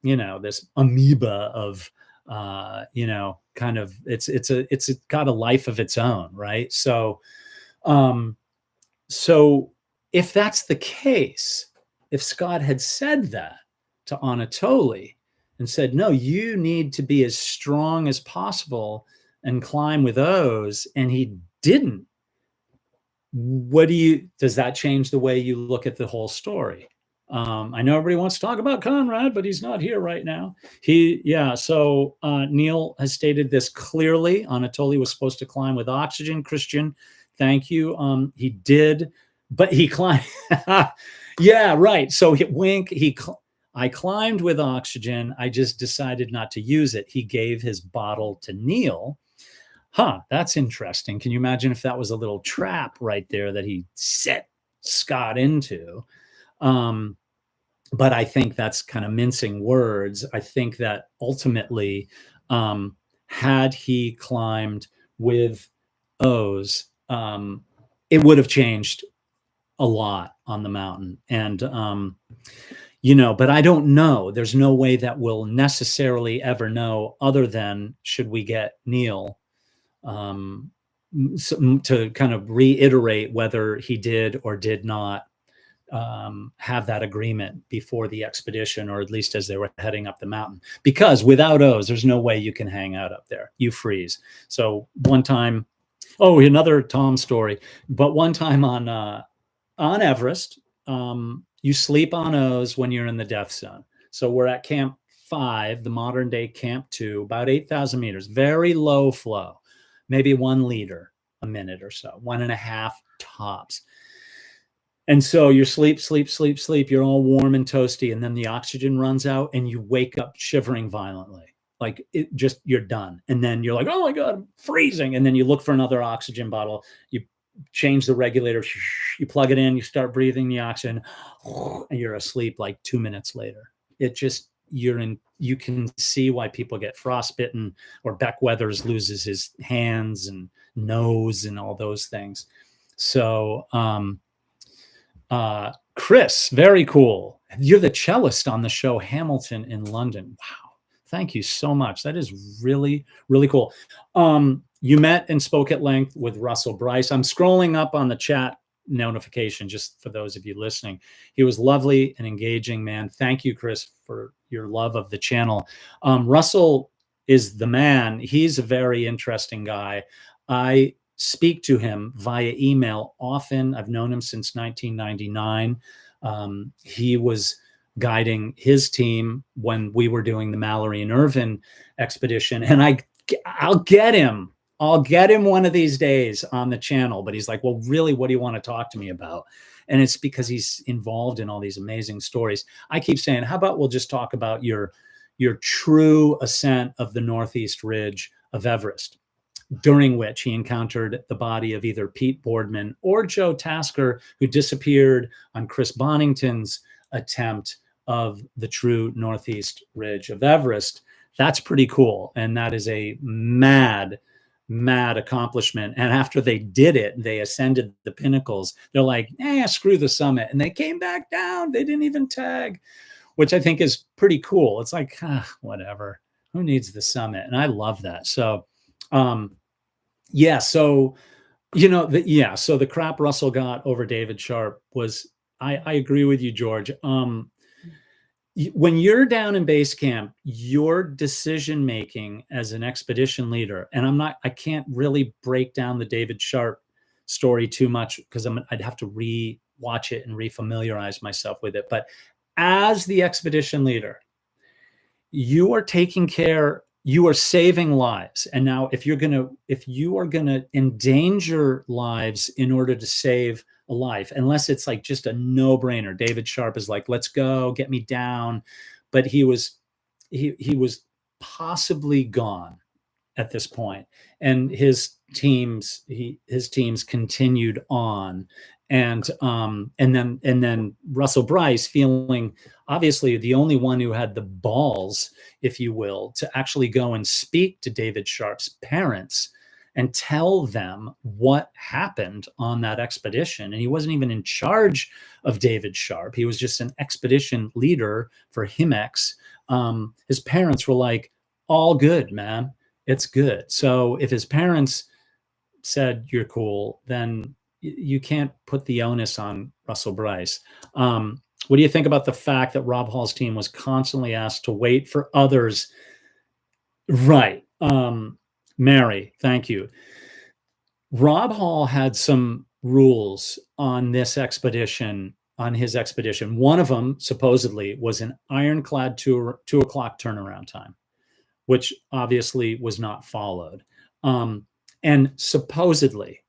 this amoeba of, kind of, it's got a life of its own, right? So, so if that's the case, if Scott had said that to Anatoli and said, no, you need to be as strong as possible and climb with O's, and he didn't, does that change the way you look at the whole story? I know everybody wants to talk about Conrad, but he's not here right now. So Neil has stated this clearly. Anatoli was supposed to climb with oxygen. Christian, thank you. He did, but he climbed. Yeah, right. So I climbed with oxygen. I just decided not to use it. He gave his bottle to Neil. That's interesting. Can you imagine if that was a little trap right there that he set Scott into? But I think that's kind of mincing words. I think that ultimately, had he climbed with O's, it would have changed a lot on the mountain. And, but I don't know. There's no way that we'll necessarily ever know, other than should we get Neil to kind of reiterate whether he did or did not have that agreement before the expedition, or at least as they were heading up the mountain. Because without O's, there's no way you can hang out up there. You freeze. So one time, another Tom story, but one time on Everest, you sleep on O's when you're in the death zone. So we're at Camp 5, the modern day Camp 2, about 8,000 meters, very low flow, maybe 1 liter a minute or so, 1.5 tops. And so you sleep, you're all warm and toasty, and then the oxygen runs out and you wake up shivering violently. Like you're done. And then you're like, oh my God, I'm freezing. And then you look for another oxygen bottle. You change the regulator, you plug it in, you start breathing the oxygen, and you're asleep like 2 minutes later. You can see why people get frostbitten, or Beck Weathers loses his hands and nose and all those things. So, Chris, very cool. You're the cellist on the show Hamilton in London. Wow. Thank you so much. That is really, really cool. You met and spoke at length with Russell Bryce. I'm scrolling up on the chat notification just for those of you listening. He was lovely and engaging, man. Thank you, Chris, for your love of the channel. Russell is the man. He's a very interesting guy. I speak to him via email often. I've known him since 1999. He was guiding his team when we were doing the Mallory and Irvin expedition. And I'll get him one of these days on the channel. But he's like, well, really, what do you want to talk to me about? And it's because he's involved in all these amazing stories. I keep saying, how about we'll just talk about your true ascent of the Northeast Ridge of Everest, during which he encountered the body of either Pete Boardman or Joe Tasker, who disappeared on Chris Bonington's attempt of the true Northeast Ridge of Everest. That's pretty cool. And that is a mad accomplishment. And after they did it, they ascended the pinnacles. They're like, screw the summit. And they came back down. They didn't even tag, which I think is pretty cool. It's like, whatever. Who needs the summit? And I love that. So, so the crap Russell got over David Sharp was, I agree with you, George. When you're down in base camp, your decision making as an expedition leader, and I can't really break down the David Sharp story too much because I'd have to re-watch it and refamiliarize myself with it. But as the expedition leader, you are taking care. You are saving lives. And now if you are going to endanger lives in order to save a life, unless it's like just a no-brainer, David Sharp is like, let's go, get me down. But he was possibly gone at this point. And his teams continued on. And then Russell Bryce, feeling obviously the only one who had the balls, if you will, to actually go and speak to David Sharp's parents and tell them what happened on that expedition. And he wasn't even in charge of David Sharp. He was just an expedition leader for Himex. His parents were like, all good, man. It's good. So if his parents said you're cool, then you can't put the onus on Russell Bryce. What do you think about the fact that Rob Hall's team was constantly asked to wait for others? Right. Mary, thank you. Rob Hall had some rules on this expedition, on his expedition. One of them supposedly was an ironclad 2 o'clock turnaround time, which obviously was not followed. And supposedly,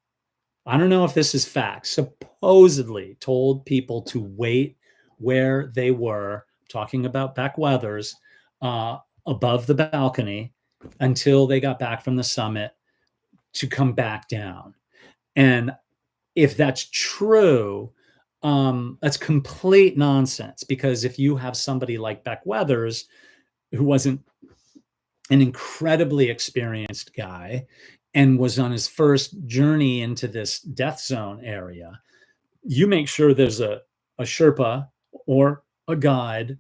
I don't know if this is fact, supposedly told people to wait where they were, talking about Beck Weathers, above the balcony until they got back from the summit to come back down. And if that's true, that's complete nonsense, because if you have somebody like Beck Weathers, who wasn't an incredibly experienced guy and was on his first journey into this death zone area, you make sure there's a Sherpa or a guide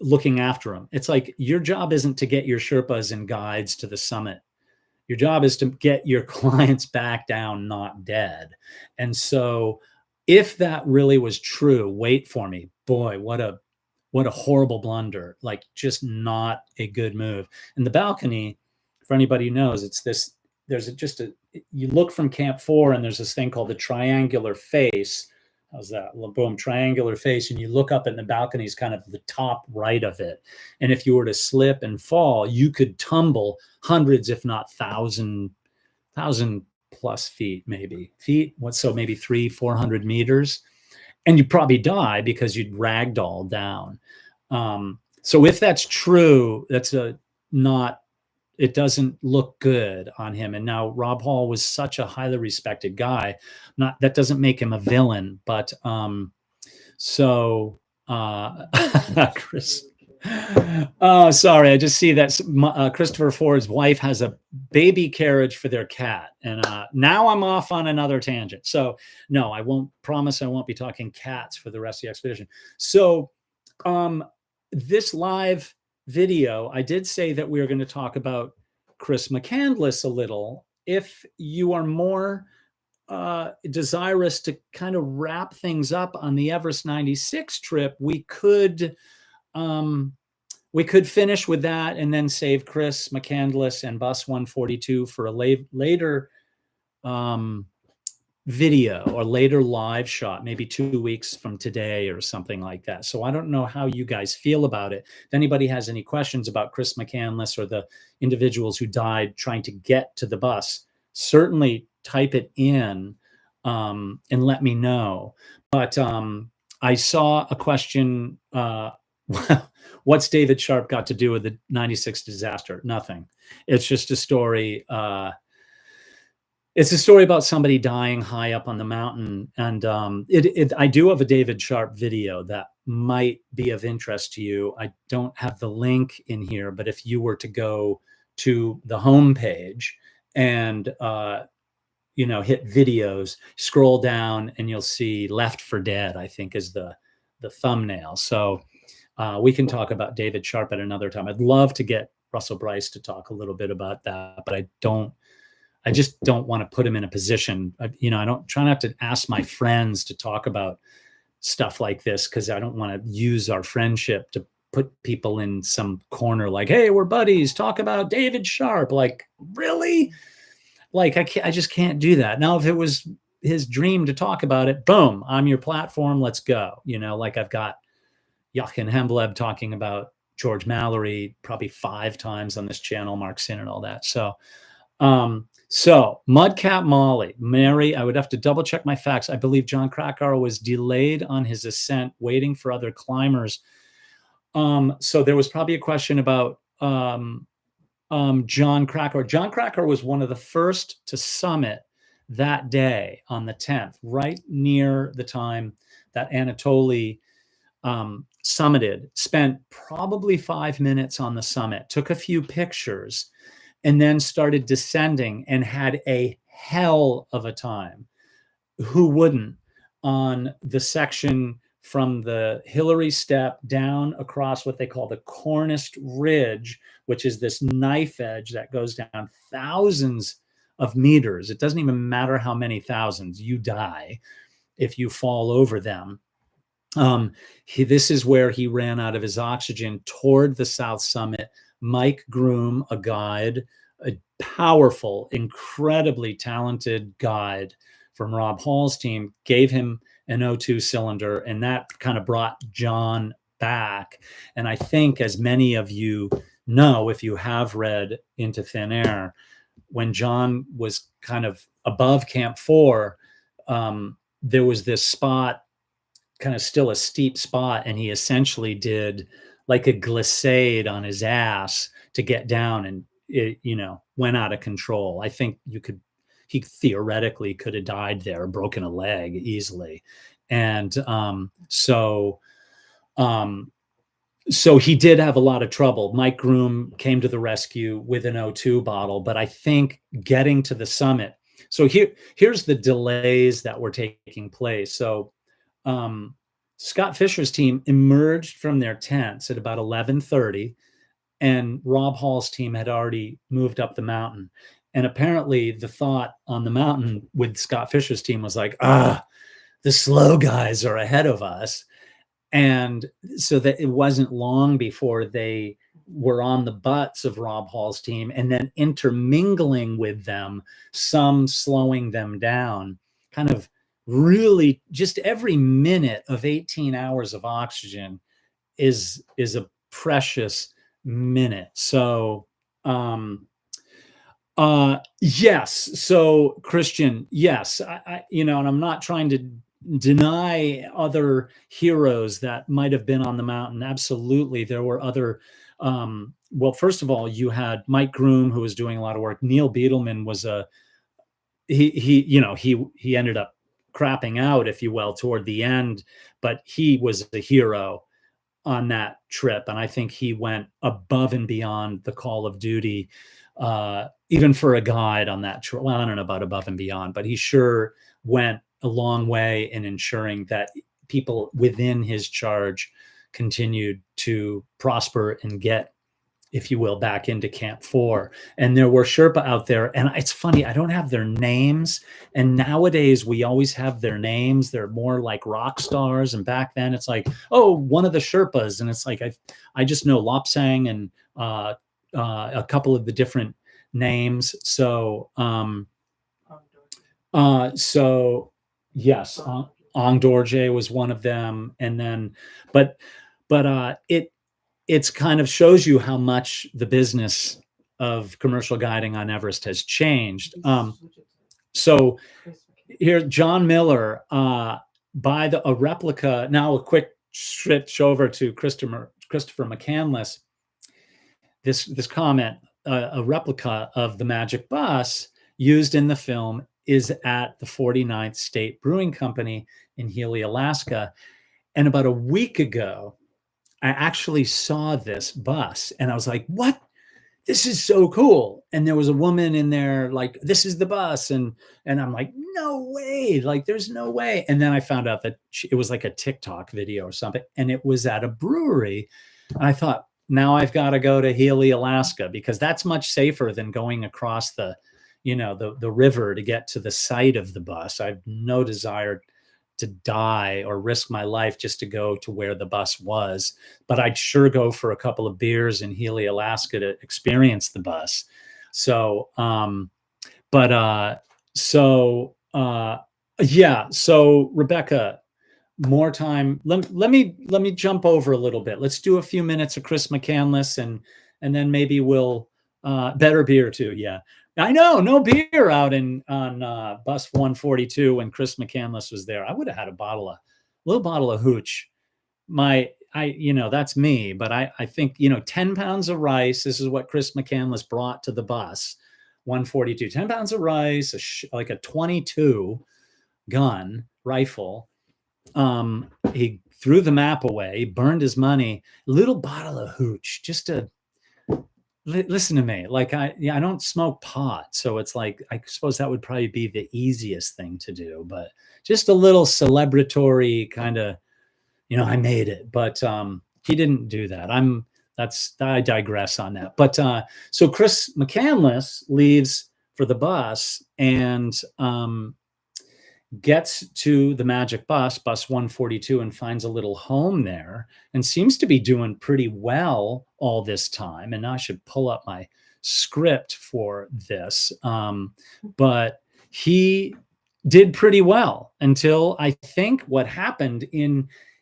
looking after him. It's like, your job isn't to get your Sherpas and guides to the summit. Your job is to get your clients back down, not dead. And so if that really was true, wait for me, boy, what a horrible blunder. Like, just not a good move. And the balcony, for anybody who knows, it's this, you look from Camp 4 and there's this thing called the triangular face. How's that? Boom, triangular face. And you look up and the balcony is kind of the top right of it. And if you were to slip and fall, you could tumble hundreds, if not thousand plus feet, maybe. So maybe 300-400 meters. And you'd probably die because you'd ragdoll down. So if that's true, it doesn't look good on him. And now Rob Hall was such a highly respected guy. That doesn't make him a villain, but Chris. Oh, sorry. I just see that Christopher Ford's wife has a baby carriage for their cat. And now I'm off on another tangent. So no, I won't be talking cats for the rest of the expedition. So this live video, I did say that we were going to talk about Chris McCandless a little. If you are more desirous to kind of wrap things up on the Everest 96 trip, we could finish with that and then save Chris McCandless and Bus 142 for a later video or later live shot, maybe 2 weeks from today or something like that. So I don't know how you guys feel about it. If anybody has any questions about Chris McCandless or the individuals who died trying to get to the bus, certainly type it in and let me know. But I saw a question, what's David Sharp got to do with the 96 disaster? Nothing. It's just a story. It's a story about somebody dying high up on the mountain. And I do have a David Sharp video that might be of interest to you. I don't have the link in here, but if you were to go to the homepage and hit videos, scroll down, and you'll see Left for Dead, I think is the thumbnail. So we can talk about David Sharp at another time. I'd love to get Russell Bryce to talk a little bit about that, but I just don't want to put him in a position. I don't try not to ask my friends to talk about stuff like this, because I don't want to use our friendship to put people in some corner like, hey, we're buddies, talk about David Sharp. Like, really? Like, I just can't do that. Now, if it was his dream to talk about it, boom, I'm your platform. Let's go. Like I've got Jochen Hembleb talking about George Mallory probably 5 times on this channel, Mark Sin and all that. So Mudcat Molly, Mary, I would have to double check my facts. I believe Jon Krakauer was delayed on his ascent, waiting for other climbers. So there was probably a question about Jon Krakauer. Jon Krakauer was one of the first to summit that day on the 10th, right near the time that Anatoli summited, spent probably 5 minutes on the summit, took a few pictures, and then started descending and had a hell of a time. Who wouldn't, on the section from the Hillary Step down across what they call the Cornist Ridge, which is this knife edge that goes down thousands of meters. It doesn't even matter how many thousands, you die if you fall over them. This is where he ran out of his oxygen toward the south summit. Mike Groom, a guide, a powerful, incredibly talented guide from Rob Hall's team, gave him an O2 cylinder, and that kind of brought Jon back. And I think, as many of you know, if you have read Into Thin Air, when Jon was kind of above Camp 4, there was this spot, kind of still a steep spot, and he essentially did like a glissade on his ass to get down, and it, went out of control. I think he theoretically could have died there, broken a leg easily. And so he did have a lot of trouble. Mike Groom came to the rescue with an O2 bottle, but I think getting to the summit. So here's the delays that were taking place. So Scott Fischer's team emerged from their tents at about 11:30, and Rob Hall's team had already moved up the mountain. And apparently the thought on the mountain with Scott Fischer's team was like, the slow guys are ahead of us. And so that it wasn't long before they were on the butts of Rob Hall's team, and then intermingling with them, some slowing them down, kind of really just every minute of 18 hours of oxygen is a precious minute. So, yes. So Christian, yes, and I'm not trying to deny other heroes that might have been on the mountain. Absolutely. There were other, well, first of all, you had Mike Groom, who was doing a lot of work. Neil Beidleman was he ended up crapping out, if you will, toward the end, but he was a hero on that trip. And I think he went above and beyond the call of duty, even for a guide on that trip. Well, I don't know about above and beyond, but he sure went a long way in ensuring that people within his charge continued to prosper and get, if you will, back into Camp 4. And there were Sherpa out there. And it's funny, I don't have their names. And nowadays we always have their names. They're more like rock stars. And back then it's like, oh, one of the Sherpas. And it's like, I just know Lopsang and a couple of the different names. So, yes, Ong Dorje was one of them. And then, but it's kind of shows you how much the business of commercial guiding on Everest has changed. So here, John Miller, by a replica. Now a quick switch over to Christopher McCandless. This comment, a replica of the Magic Bus used in the film is at the 49th State Brewing Company in Healy, Alaska. And about a week ago, I actually saw this bus and I was like, what? This is so cool. And there was a woman in there like, this is the bus. And I'm like, no way. Like, there's no way. And then I found out that it was like a TikTok video or something. And it was at a brewery. And I thought, now I've got to go to Healy, Alaska, because that's much safer than going across the river to get to the site of the bus. I have no desire to die or risk my life just to go to where the bus was, but I'd sure go for a couple of beers in Healy, Alaska to experience the bus. So, yeah. So Rebecca, more time. Let me jump over a little bit. Let's do a few minutes of Chris McCandless, and then maybe we'll better beer too. Yeah. I know, no beer out on bus 142 when Chris McCandless was there. I would have had a little bottle of hooch. That's me, but I think, 10 pounds of rice. This is what Chris McCandless brought to the bus 142, 10 pounds of rice, like a 22 gun rifle. He threw the map away, burned his money, little bottle of hooch, just to listen to me. Like I don't smoke pot, so it's like I suppose that would probably be the easiest thing to do. But just a little celebratory kind of, I made it. But he didn't do that. I digress on that. But so Chris McCandless leaves for the bus and gets to the magic bus 142, and finds a little home there and seems to be doing pretty well all this time. And now I should pull up my script for this. But he did pretty well until I think what happened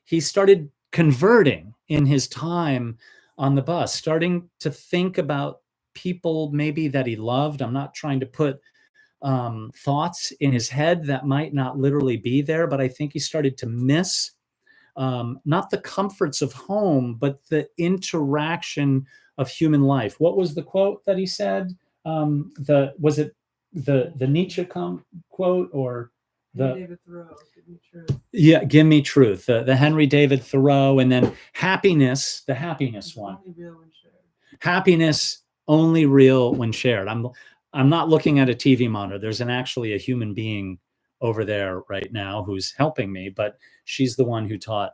he started converting in his time on the bus, starting to think about people maybe that he loved. I'm not trying to put thoughts in his head that might not literally be there, but I think he started to miss not the comforts of home, but the interaction of human life. What was the quote that he said? Was it the Nietzsche quote or the David Thoreau? Give me truth. Yeah, give me truth. The Henry David Thoreau, and then happiness, the happiness one. Only real when shared. Happiness only real when shared. I'm not looking at a TV monitor. There's actually a human being over there right now who's helping me, but she's the one who taught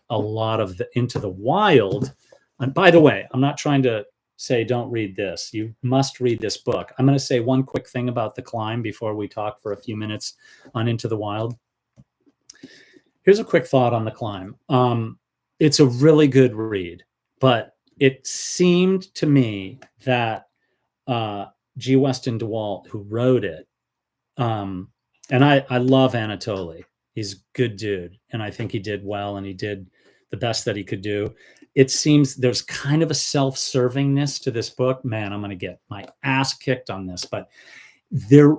a lot of the Into the Wild. And by the way, I'm not trying to say don't read this. You must read this book. I'm going to say one quick thing about the climb before we talk for a few minutes on Into the Wild. Here's a quick thought on the climb. It's a really good read, but it seemed to me that G. Weston DeWalt, who wrote it, and I love Anatoli. He's a good dude, and I think he did well, and he did the best that he could do. It seems there's kind of a self-servingness to this book. Man, I'm going to get my ass kicked on this, but there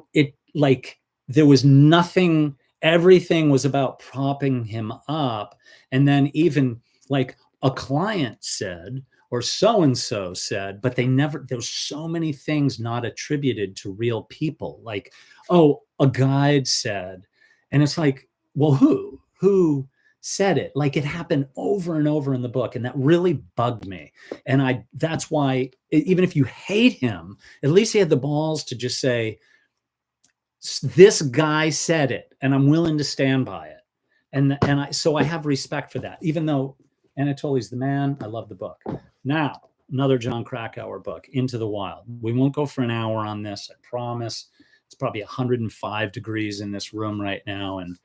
was nothing. Everything was about propping him up, and then even like a client said, or so-and-so said, but there's so many things not attributed to real people. Like, oh, a guide said, and it's like, well, who said it? Like, it happened over and over in the book, and that really bugged me. And that's why, even if you hate him, at least he had the balls to just say, this guy said it, and I'm willing to stand by it. So I have respect for that, even though Anatoli's the man. I love the book. Now, another Jon Krakauer book, Into the Wild. We won't go for an hour on this, I promise. It's probably 105 degrees in this room right now, and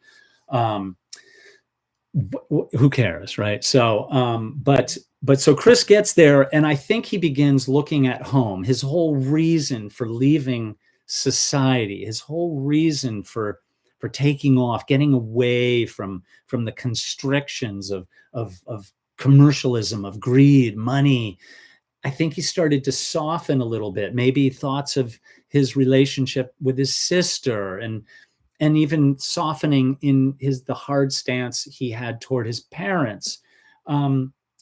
who cares, right? So, but so Chris gets there, and I think he begins looking at home. His whole reason for leaving society, his whole reason for taking off, getting away from the constrictions of commercialism, of greed, money. I think he started to soften a little bit, maybe thoughts of his relationship with his sister, and even softening in the hard stance he had toward his parents.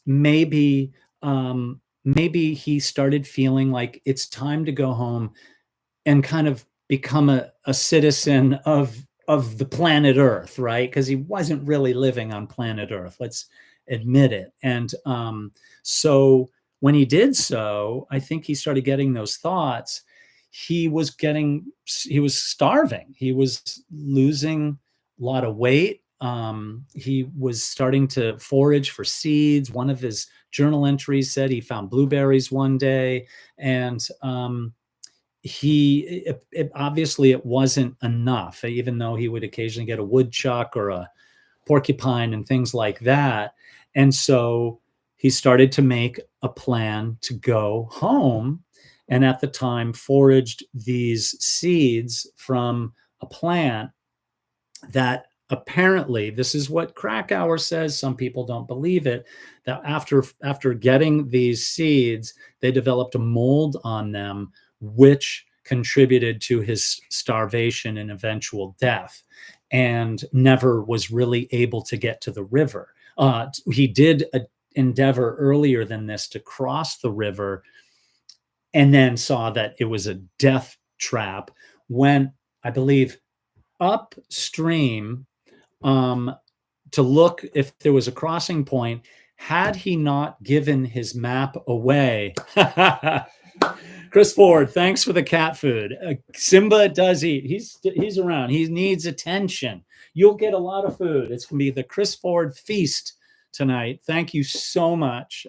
Maybe he started feeling like it's time to go home and kind of become a citizen of the planet Earth, right? Because he wasn't really living on planet Earth. Let's admit it. And so when he did so, I think he started getting those thoughts. He was starving. He was losing a lot of weight. He was starting to forage for seeds. One of his journal entries said he found blueberries one day, and obviously it wasn't enough, even though he would occasionally get a woodchuck or a porcupine and things like that. And so he started to make a plan to go home, and at the time foraged these seeds from a plant that apparently, this is what Krakauer says, some people don't believe it, that after getting these seeds, they developed a mold on them, which contributed to his starvation and eventual death, and never was really able to get to the river. He did endeavor earlier than this to cross the river, and then saw that it was a death trap, went, I believe, upstream to look if there was a crossing point. Had he not given his map away, Chris Ford, thanks for the cat food. Simba does eat. He's around. He needs attention. You'll get a lot of food. It's going to be the Chris Ford feast tonight. Thank you so much.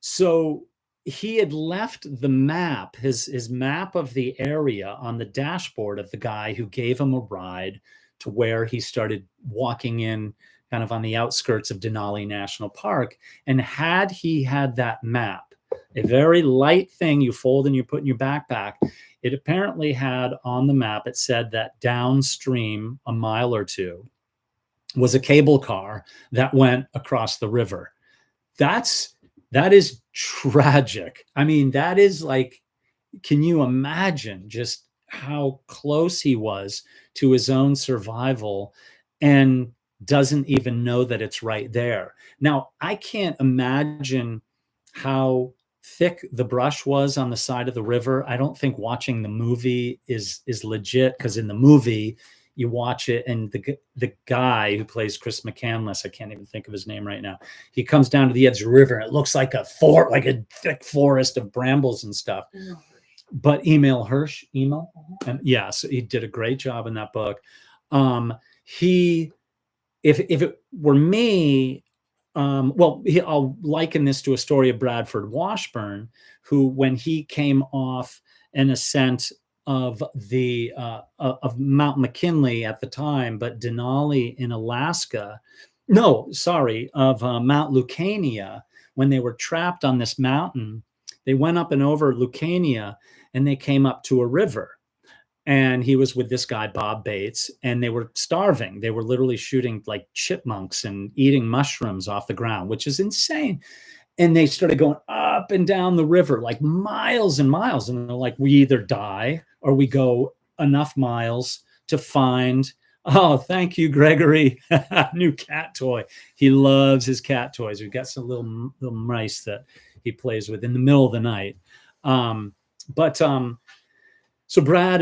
So he had left the map, his map of the area on the dashboard of the guy who gave him a ride to where he started walking in kind of on the outskirts of Denali National Park. And had he had that map, a very light thing you fold and you put in your backpack, it apparently had on the map, it said that downstream a mile or two was a cable car that went across the river. That is tragic. I mean, that is like, can you imagine just how close he was to his own survival and doesn't even know that it's right there? Now, I can't imagine how thick the brush was on the side of the river. I don't think watching the movie is legit, because in the movie you watch it and the guy who plays Chris McCandless, I can't even think of his name right now, he comes down to the edge of the river and it looks like a thick forest of brambles and stuff. But Emil Hirsch, and yeah, so he did a great job in that book. If it were me, I'll liken this to a story of Bradford Washburn, who, when he came off an ascent of the of Mount McKinley at the time, but Denali in Alaska, of Mount Lucania, when they were trapped on this mountain, they went up and over Lucania and they came up to a river. And he was with this guy, Bob Bates, and they were starving. They were literally shooting like chipmunks and eating mushrooms off the ground, which is insane. And they started going up and down the river, like miles and miles. And they're like, we either die or we go enough miles to find, oh, thank you, Gregory, new cat toy. He loves his cat toys. We've got some little mice that he plays with in the middle of the night. So Brad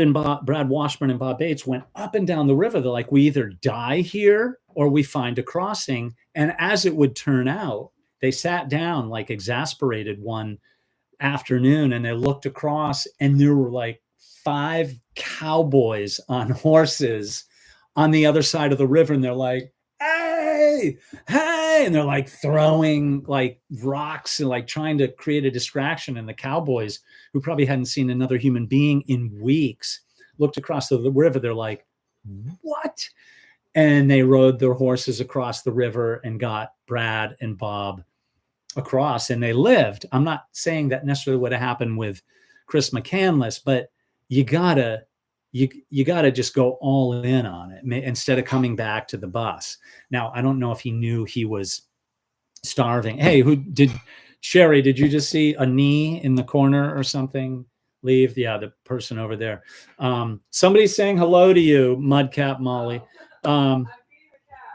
Washburn and Bob Bates went up and down the river. They're like, we either die here or we find a crossing. And as it would turn out, they sat down like exasperated one afternoon and they looked across and there were like 5 cowboys on horses on the other side of the river. And they're like, hey, and they're like throwing like rocks and like trying to create a distraction. And the cowboys, who probably hadn't seen another human being in weeks, looked across the river. They're like, what? And they rode their horses across the river and got Brad and Bob across, and they lived. I'm not saying that necessarily would have happened with Chris McCandless, but you gotta just go all in on it instead of coming back to the bus. Now, I don't know if he knew he was starving. Hey, Sherry, did you just see a knee in the corner or something leave? Yeah, the person over there. Somebody's saying hello to you, Mudcap Molly.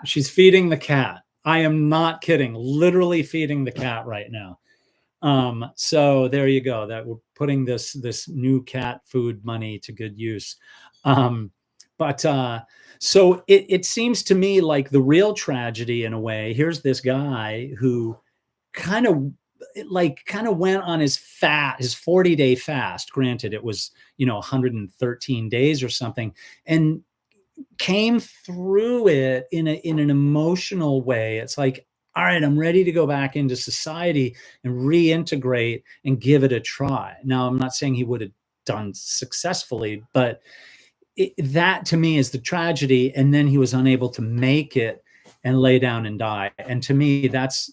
She's feeding the cat. I am not kidding. Literally feeding the cat right now. So there you go. That we're putting this new cat food money to good use. So it seems to me like the real tragedy, in a way, here's this guy who kind of went on his 40-day fast. Granted, it was 113 days or something, and came through it in an emotional way. It's like, all right, I'm ready to go back into society and reintegrate and give it a try. Now, I'm not saying he would have done successfully, but that to me is the tragedy. And then he was unable to make it and lay down and die. And to me, that's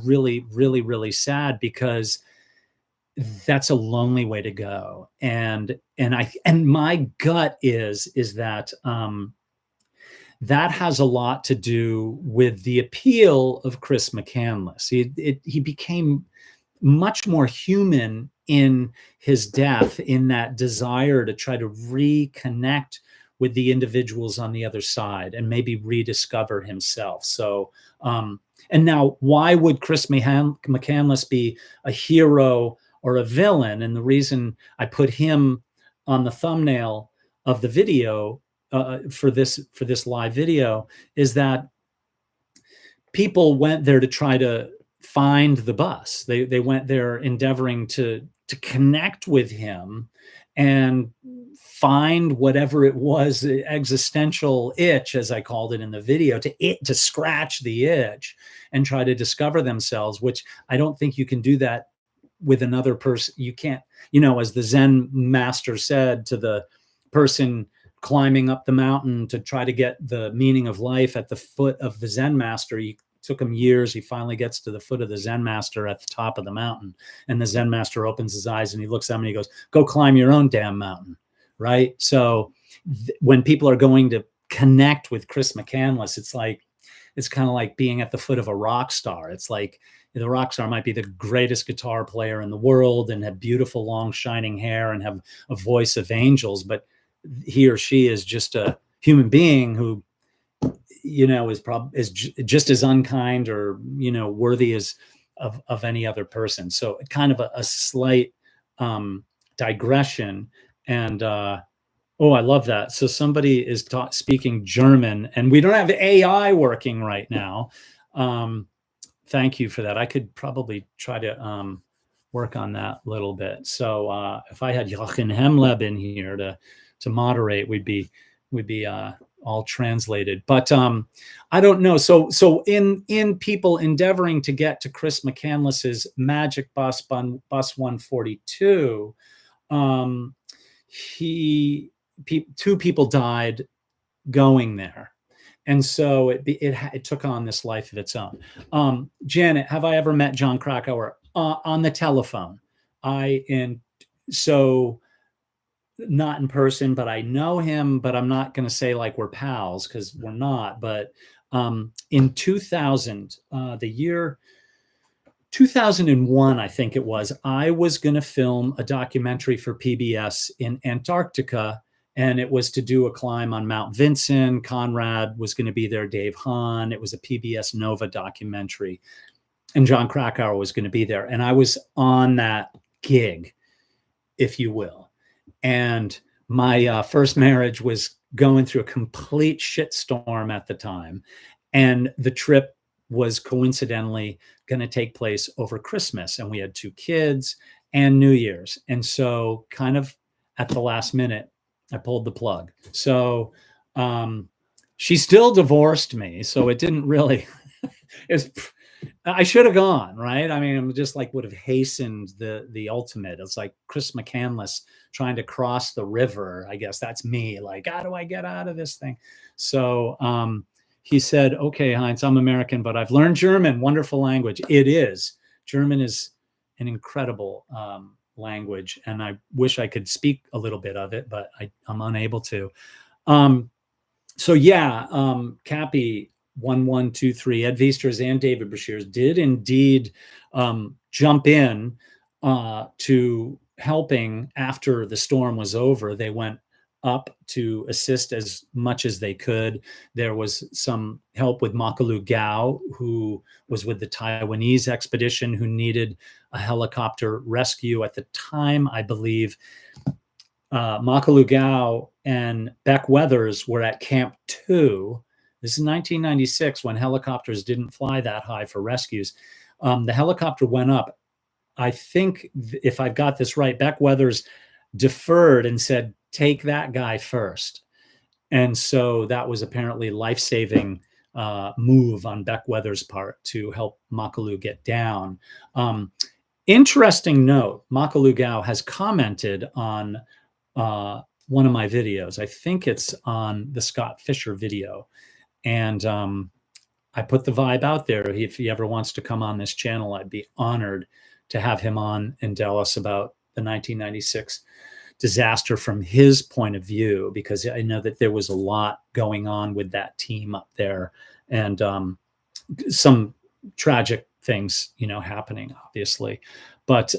really, really, really sad, because that's a lonely way to go. And my gut is that that has a lot to do with the appeal of Chris McCandless. He became much more human in his death, in that desire to try to reconnect with the individuals on the other side and maybe rediscover himself. So, and now, why would Chris McCandless be a hero or a villain? And the reason I put him on the thumbnail of the video for this live video is that people went there to try to find the bus. They went there endeavoring to connect with him and find whatever it was, existential itch, as I called it in the video, to scratch the itch and try to discover themselves, which I don't think you can do that with another person. You can't, as the Zen master said to the person climbing up the mountain to try to get the meaning of life at the foot of the Zen master. He took him years. He finally gets to the foot of the Zen master at the top of the mountain. And the Zen master opens his eyes and he looks at him and he goes, go climb your own damn mountain. Right. So when people are going to connect with Chris McCandless, it's kind of like being at the foot of a rock star. It's like the rock star might be the greatest guitar player in the world and have beautiful, long, shining hair and have a voice of angels, but he or she is just a human being who, is just as unkind or, worthy as of any other person. So kind of a slight digression. And I love that. So somebody is speaking German, and we don't have AI working right now. Thank you for that. I could probably try to work on that a little bit. So if I had Jochen Hemleb in here to moderate, we'd be all translated. But I don't know. So in people endeavoring to get to Chris McCandless's Magic Bus 142, two people died going there. And so it took on this life of its own. Janet, have I ever met Jon Krakauer? On the telephone. Not in person, but I know him, but I'm not going to say like we're pals because we're not. But in 2000, the year 2001, I think it was, I was going to film a documentary for PBS in Antarctica, and it was to do a climb on Mount Vinson. Conrad was going to be there, Dave Hahn. It was a PBS Nova documentary, and Jon Krakauer was going to be there. And I was on that gig, if you will. And my first marriage was going through a complete shitstorm at the time. And the trip was coincidentally going to take place over Christmas. And we had 2 kids and New Year's. And so kind of at the last minute, I pulled the plug. So she still divorced me. So it didn't really, I should have gone, right? I mean, I'm just like would have hastened the ultimate. It's like Chris McCandless trying to cross the river. I guess that's me. Like, how do I get out of this thing? So he said, okay, Heinz, I'm American, but I've learned German. Wonderful language. It is. German is an incredible language. And I wish I could speak a little bit of it, but I'm unable to. So yeah, Cappy 1123, Ed Viesturs and David Breashears did indeed jump in to helping after the storm was over. They went up to assist as much as they could. There was some help with Makalu Gao, who was with the Taiwanese expedition, who needed a helicopter rescue at the time. I believe Makalu Gao and Beck Weathers were at Camp 2. This is 1996 when helicopters didn't fly that high for rescues. The helicopter went up. I think if I've got this right, Beck Weathers deferred and said, take that guy first. And so that was apparently life-saving move on Beck Weathers' part to help Makalu get down. Interesting note, Makalu Gao has commented on one of my videos. I think it's on the Scott Fischer video. And I put the vibe out there. If he ever wants to come on this channel, I'd be honored to have him on and tell us about the 1996 disaster from his point of view, because I know that there was a lot going on with that team up there, and some tragic things, happening, obviously. But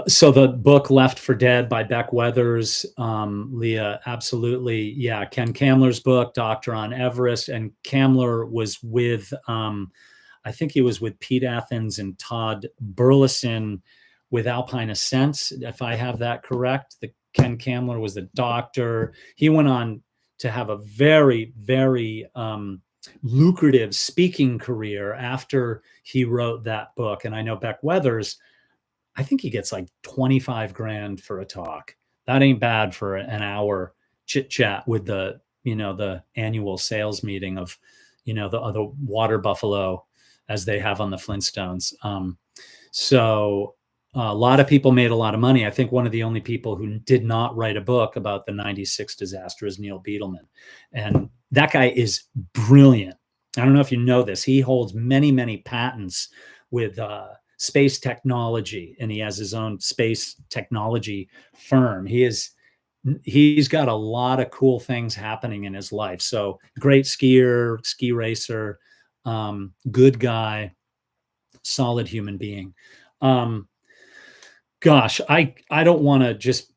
so the book Left for Dead by Beck Weathers, Leah, absolutely. Yeah. Ken Kamler's book, Doctor on Everest. And Kamler was with, I think he was with Pete Athens and Todd Burleson with Alpine Ascents, if I have that correct. The Ken Kamler was the doctor. He went on to have a very, very lucrative speaking career after he wrote that book. And I know Beck Weathers, I think he gets like 25 grand for a talk. That ain't bad for an hour chit chat with the, the annual sales meeting of, the water buffalo as they have on the Flintstones. So a lot of people made a lot of money. I think one of the only people who did not write a book about the 96 disaster is Neil Beidleman. And that guy is brilliant. I don't know if you know this. He holds many, many patents with space technology, and he has his own space technology firm. He's got a lot of cool things happening in his life. So great skier, ski racer, good guy, solid human being. Gosh, I don't want to just,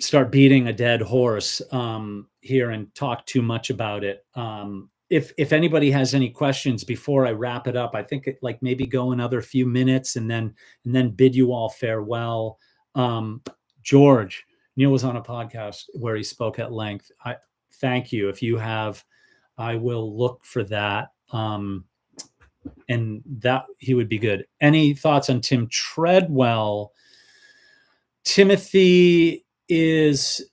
start beating a dead horse here and talk too much about it. If anybody has any questions before I wrap it up, I think like maybe go another few minutes and then bid you all farewell. George, Neil was on a podcast where he spoke at length. I thank you. If you have, I will look for that. And that he would be good. Any thoughts on Tim Treadwell? Timothy is,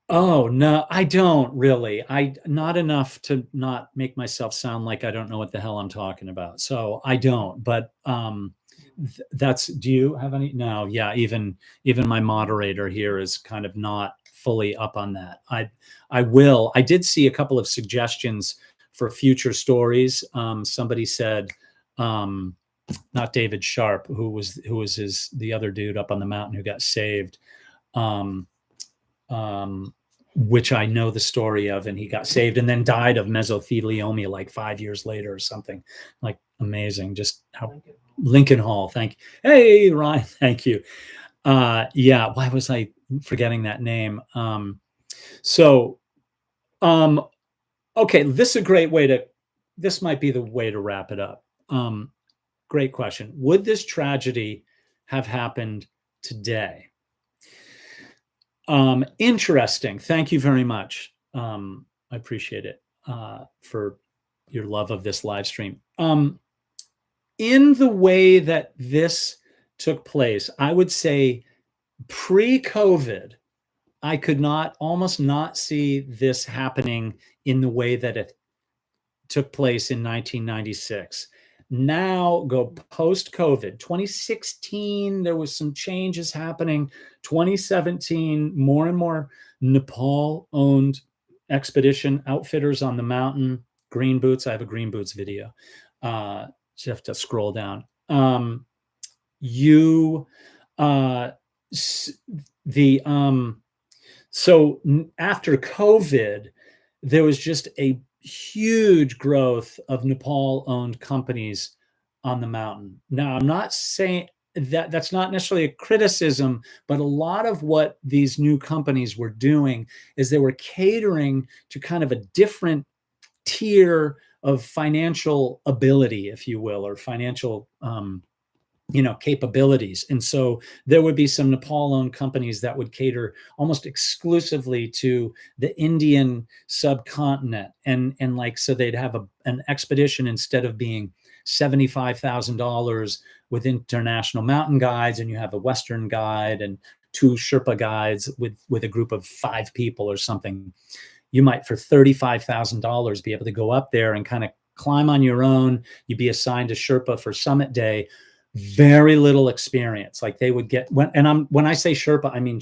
oh no, I don't really. Not enough to not make myself sound like I don't know what the hell I'm talking about. So I don't, but do you have any? No, yeah, even my moderator here is kind of not fully up on that. I did see a couple of suggestions for future stories. Somebody said, not David Sharp, who was the other dude up on the mountain who got saved, which I know the story of, and he got saved and then died of mesothelioma like 5 years later or something. Like amazing. Just how Lincoln Hall. Thank you. Hey, Ryan. Thank you. Yeah. Why was I forgetting that name? Okay. This might be the way to wrap it up. Great question. Would this tragedy have happened today? Interesting. Thank you very much. I appreciate it for your love of this live stream. In the way that this took place, I would say pre-COVID, I could almost not see this happening in the way that it took place in 1996. Now go post-COVID, 2016, there was some changes happening. 2017, more and more Nepal-owned expedition outfitters on the mountain. Green Boots, I have a Green Boots video. Just have to scroll down. So after COVID, there was just a huge growth of Nepal-owned companies on the mountain. Now, I'm not saying that's not necessarily a criticism, but a lot of what these new companies were doing is they were catering to kind of a different tier of financial ability, if you will, or financial capabilities. And so there would be some Nepal-owned companies that would cater almost exclusively to the Indian subcontinent. And so they'd have an expedition, instead of being $75,000 with international mountain guides, and you have a Western guide and 2 Sherpa guides with a group of 5 people or something. You might, for $35,000, be able to go up there and kind of climb on your own. You'd be assigned a Sherpa for summit day. Very little experience. Like they would get when I say Sherpa, I mean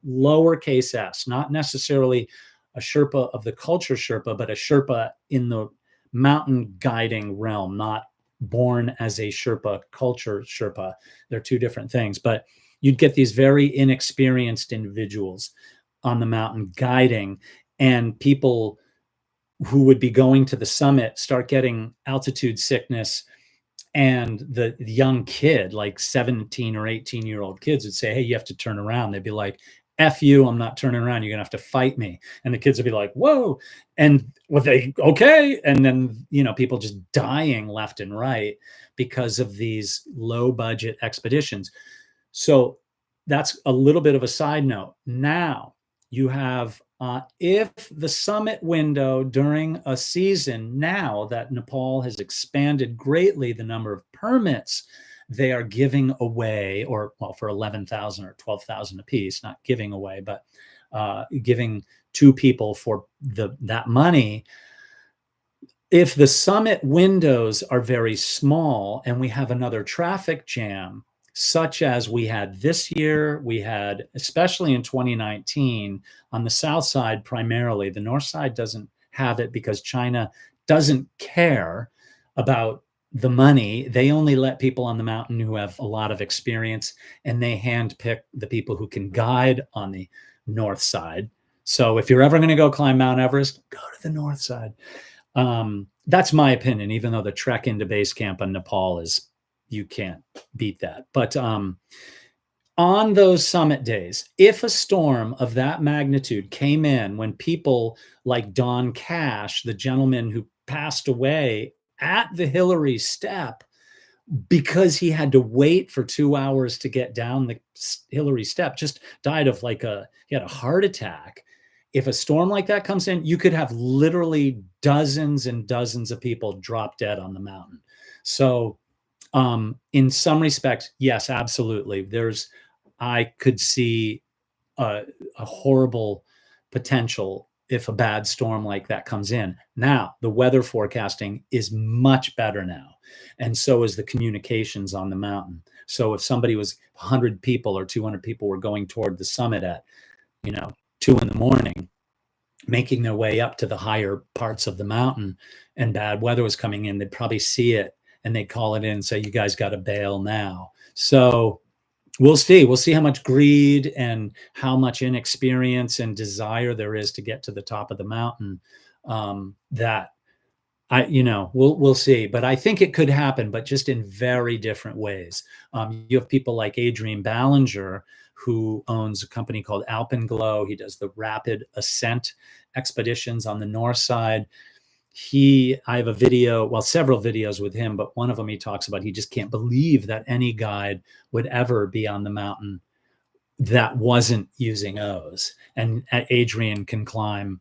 lowercase s, not necessarily a Sherpa of the culture Sherpa, but a Sherpa in the mountain guiding realm, not born as a Sherpa culture Sherpa. They're 2 different things. But you'd get these very inexperienced individuals on the mountain guiding, and people who would be going to the summit start getting altitude sickness. And the young kid, like 17 or 18-year-old kids, would say, hey, you have to turn around. They'd be like, F you, I'm not turning around. You're going to have to fight me. And the kids would be like, whoa. And okay. And then, people just dying left and right because of these low budget expeditions. So that's a little bit of a side note. Now you have If the summit window during a season, now that Nepal has expanded greatly the number of permits they are giving away, or well, for 11,000 or 12,000 a piece, not giving away, but giving to people for that money. If the summit windows are very small and we have another traffic jam, such as we had this year, we had, especially in 2019, on the south side primarily. The north side doesn't have it because China doesn't care about the money. They only let people on the mountain who have a lot of experience, and they handpick the people who can guide on the north side. So if you're ever going to go climb Mount Everest, go to the north side. That's my opinion, even though the trek into base camp in Nepal is, you can't beat that. But on those summit days, if a storm of that magnitude came in when people like Don Cash, the gentleman who passed away at the Hillary step because he had to wait for 2 hours to get down the Hillary step, just died of he had a heart attack. If a storm like that comes in, you could have literally dozens and dozens of people drop dead on the mountain. So in some respects, yes, absolutely. I could see a horrible potential if a bad storm like that comes in. Now, the weather forecasting is much better now. And so is the communications on the mountain. So if somebody was 100 people or 200 people were going toward the summit at, 2 a.m, making their way up to the higher parts of the mountain, and bad weather was coming in, they'd probably see it and they'd call it in and say, you guys got to bail now. So we'll see how much greed and how much inexperience and desire there is to get to the top of the mountain. We'll see, but I think it could happen, but just in very different ways. You have people like Adrian Ballinger, who owns a company called Alpenglow. He does the rapid ascent expeditions on the north side. I have a video, well, several videos with him, but one of them he talks about, he just can't believe that any guide would ever be on the mountain that wasn't using O's. And Adrian can climb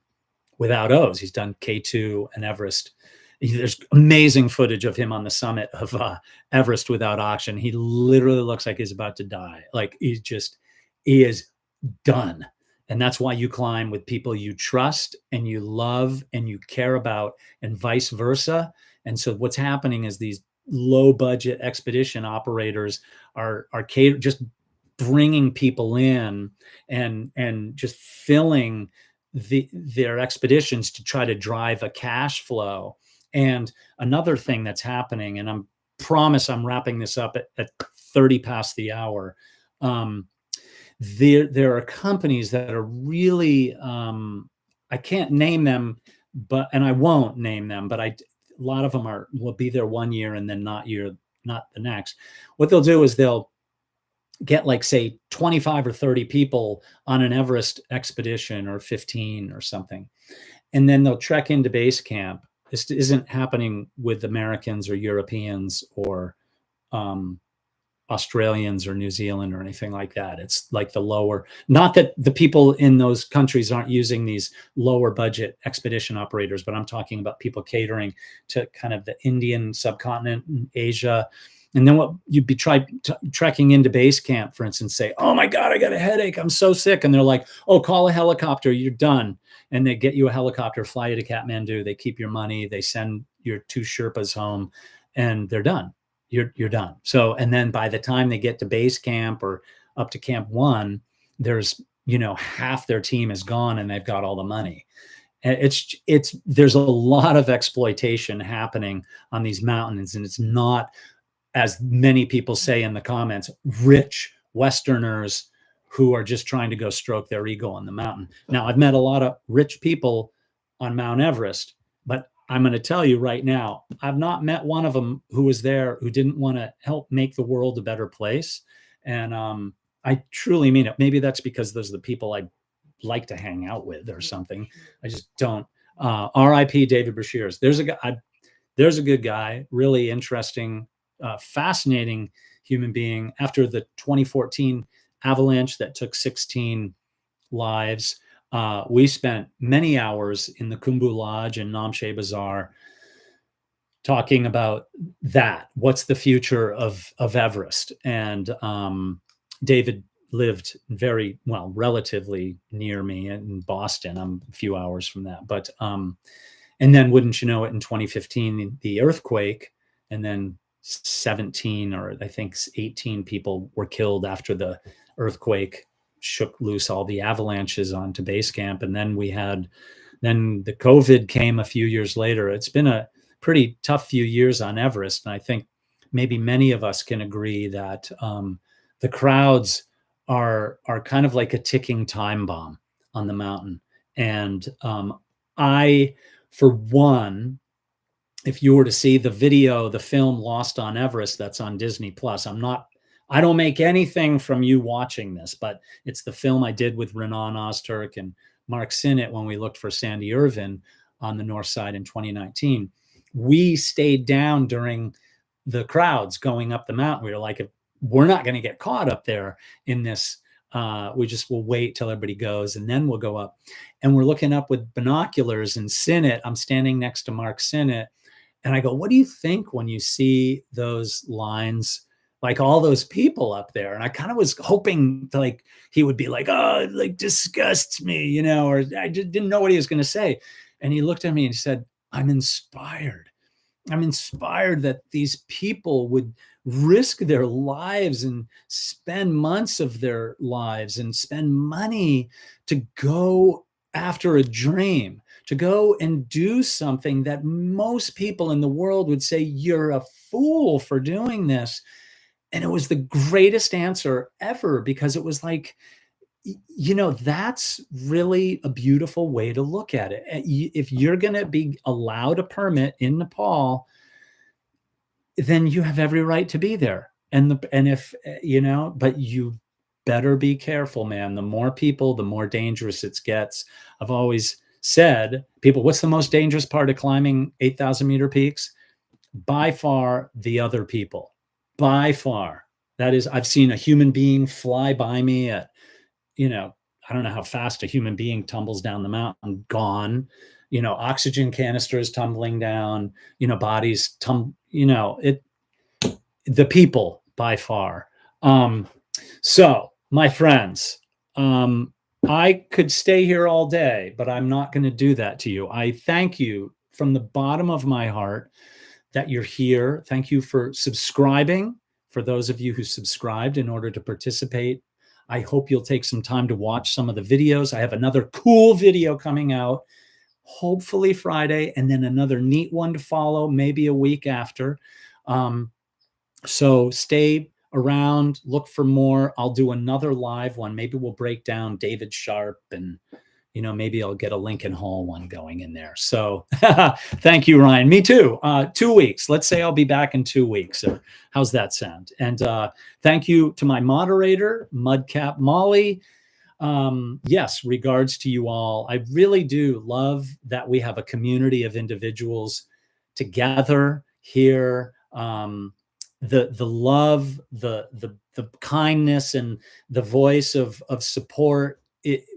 without O's. He's done K2 and Everest. There's amazing footage of him on the summit of Everest without oxygen. He literally looks like he's about to die. Like he is done. And that's why you climb with people you trust and you love and you care about, and vice versa. And so what's happening is these low budget expedition operators are just bringing people in and just filling their expeditions to try to drive a cash flow. And another thing that's happening, and I'm wrapping this up at 30 past the hour. There are companies that are really, I can't name them, and I won't name them, but a lot of them will be there 1 year and then not the next. What they'll do is they'll get, like, say 25 or 30 people on an Everest expedition, or 15 or something. And then they'll trek into base camp. This isn't happening with Americans or Europeans or Australians or New Zealand or anything like that. It's like the lower, not that the people in those countries aren't using these lower budget expedition operators, but I'm talking about people catering to kind of the Indian subcontinent and Asia. And then what you'd be trekking into base camp, for instance, say, oh my God, I got a headache, I'm so sick. And they're like, oh, call a helicopter, you're done. And they get you a helicopter, fly you to Kathmandu, they keep your money, they send your 2 Sherpas home, and they're done. You're done. So, and then by the time they get to base camp or up to Camp 1, there's, half their team is gone and they've got all the money. There's a lot of exploitation happening on these mountains, and it's not, as many people say in the comments, rich Westerners who are just trying to go stroke their ego on the mountain. Now, I've met a lot of rich people on Mount Everest, but I'm going to tell you right now, I've not met one of them who was there who didn't want to help make the world a better place. And I truly mean it. Maybe that's because those are the people I like to hang out with or something. I just don't. R.I.P. David Breashears. There's a good guy, really interesting, fascinating human being. After the 2014 avalanche that took 16 lives, we spent many hours in the Khumbu Lodge in Namche Bazaar talking about that. What's the future of Everest? And David lived very well, relatively near me in Boston. I'm a few hours from that. But and then wouldn't you know it, in 2015, the earthquake, and then 17 or I think 18 people were killed after the earthquake shook loose all the avalanches onto base camp. And then then the COVID came a few years later. It's been a pretty tough few years on Everest. And I think maybe many of us can agree that the crowds are kind of like a ticking time bomb on the mountain. And I, for one, if you were to see the film Lost on Everest, that's on Disney Plus. I don't make anything from you watching this, but it's the film I did with Renan Ozturk and Mark Sinnott when we looked for Sandy Irvin on the north side in 2019. We stayed down during the crowds going up the mountain. We were like, we're not going to get caught up there in this. We just will wait till everybody goes and then we'll go up. And we're looking up with binoculars, and Sinnott, I'm standing next to Mark Sinnott, and I go, what do you think when you see those lines, like all those people up there? And I kind of was hoping to, like, he would be like, oh, it like disgusts me, or I just didn't know what he was going to say. And he looked at me and he said, I'm inspired. I'm inspired that these people would risk their lives and spend months of their lives and spend money to go after a dream, to go and do something that most people in the world would say, you're a fool for doing this. And it was the greatest answer ever, because it was like, that's really a beautiful way to look at it. If you're going to be allowed a permit in Nepal, then you have every right to be there. And if, but you better be careful, man. The more people, the more dangerous it gets. I've always said, people, what's the most dangerous part of climbing 8,000 meter peaks? By far, the other people. By far. That is, I've seen a human being fly by me at, I don't know how fast a human being tumbles down the mountain, gone, oxygen canisters tumbling down, bodies, the people by far. So my friends, I could stay here all day, but I'm not going to do that to you. I thank you from the bottom of my heart that you're here. Thank you for subscribing. For those of you who subscribed in order to participate, I hope you'll take some time to watch some of the videos. I have another cool video coming out, hopefully Friday, and then another neat one to follow, maybe a week after. So stay around, look for more. I'll do another live one. Maybe we'll break down David Sharp, and maybe I'll get a Lincoln Hall one going in there. So thank you, Ryan. Me too. 2 weeks. Let's say I'll be back in 2 weeks. So how's that sound? And thank you to my moderator, Mudcap Molly. Yes, regards to you all. I really do love that we have a community of individuals together here. The love, the kindness, and the voice of support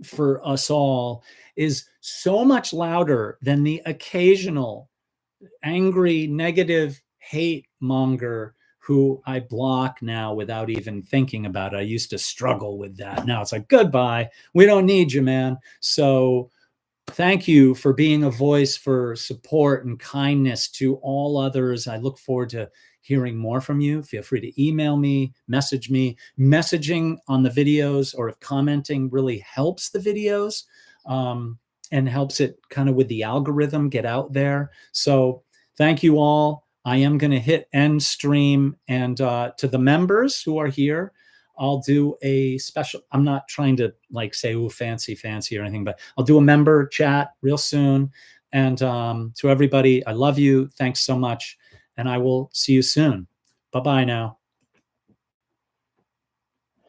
for us all is so much louder than the occasional angry, negative hate monger who I block now without even thinking about it. I used to struggle with that. Now it's like, goodbye. We don't need you, man. So thank you for being a voice for support and kindness to all others. I look forward to hearing more from you. Feel free to email me, message me. Messaging on the videos, or if commenting really helps the videos and helps it kind of with the algorithm get out there. So thank you all. I am going to hit end stream, and to the members who are here, I'll do a special, I'm not trying to like say, oh, fancy or anything, but I'll do a member chat real soon. And to everybody, I love you. Thanks so much. And I will see you soon. Bye-bye now.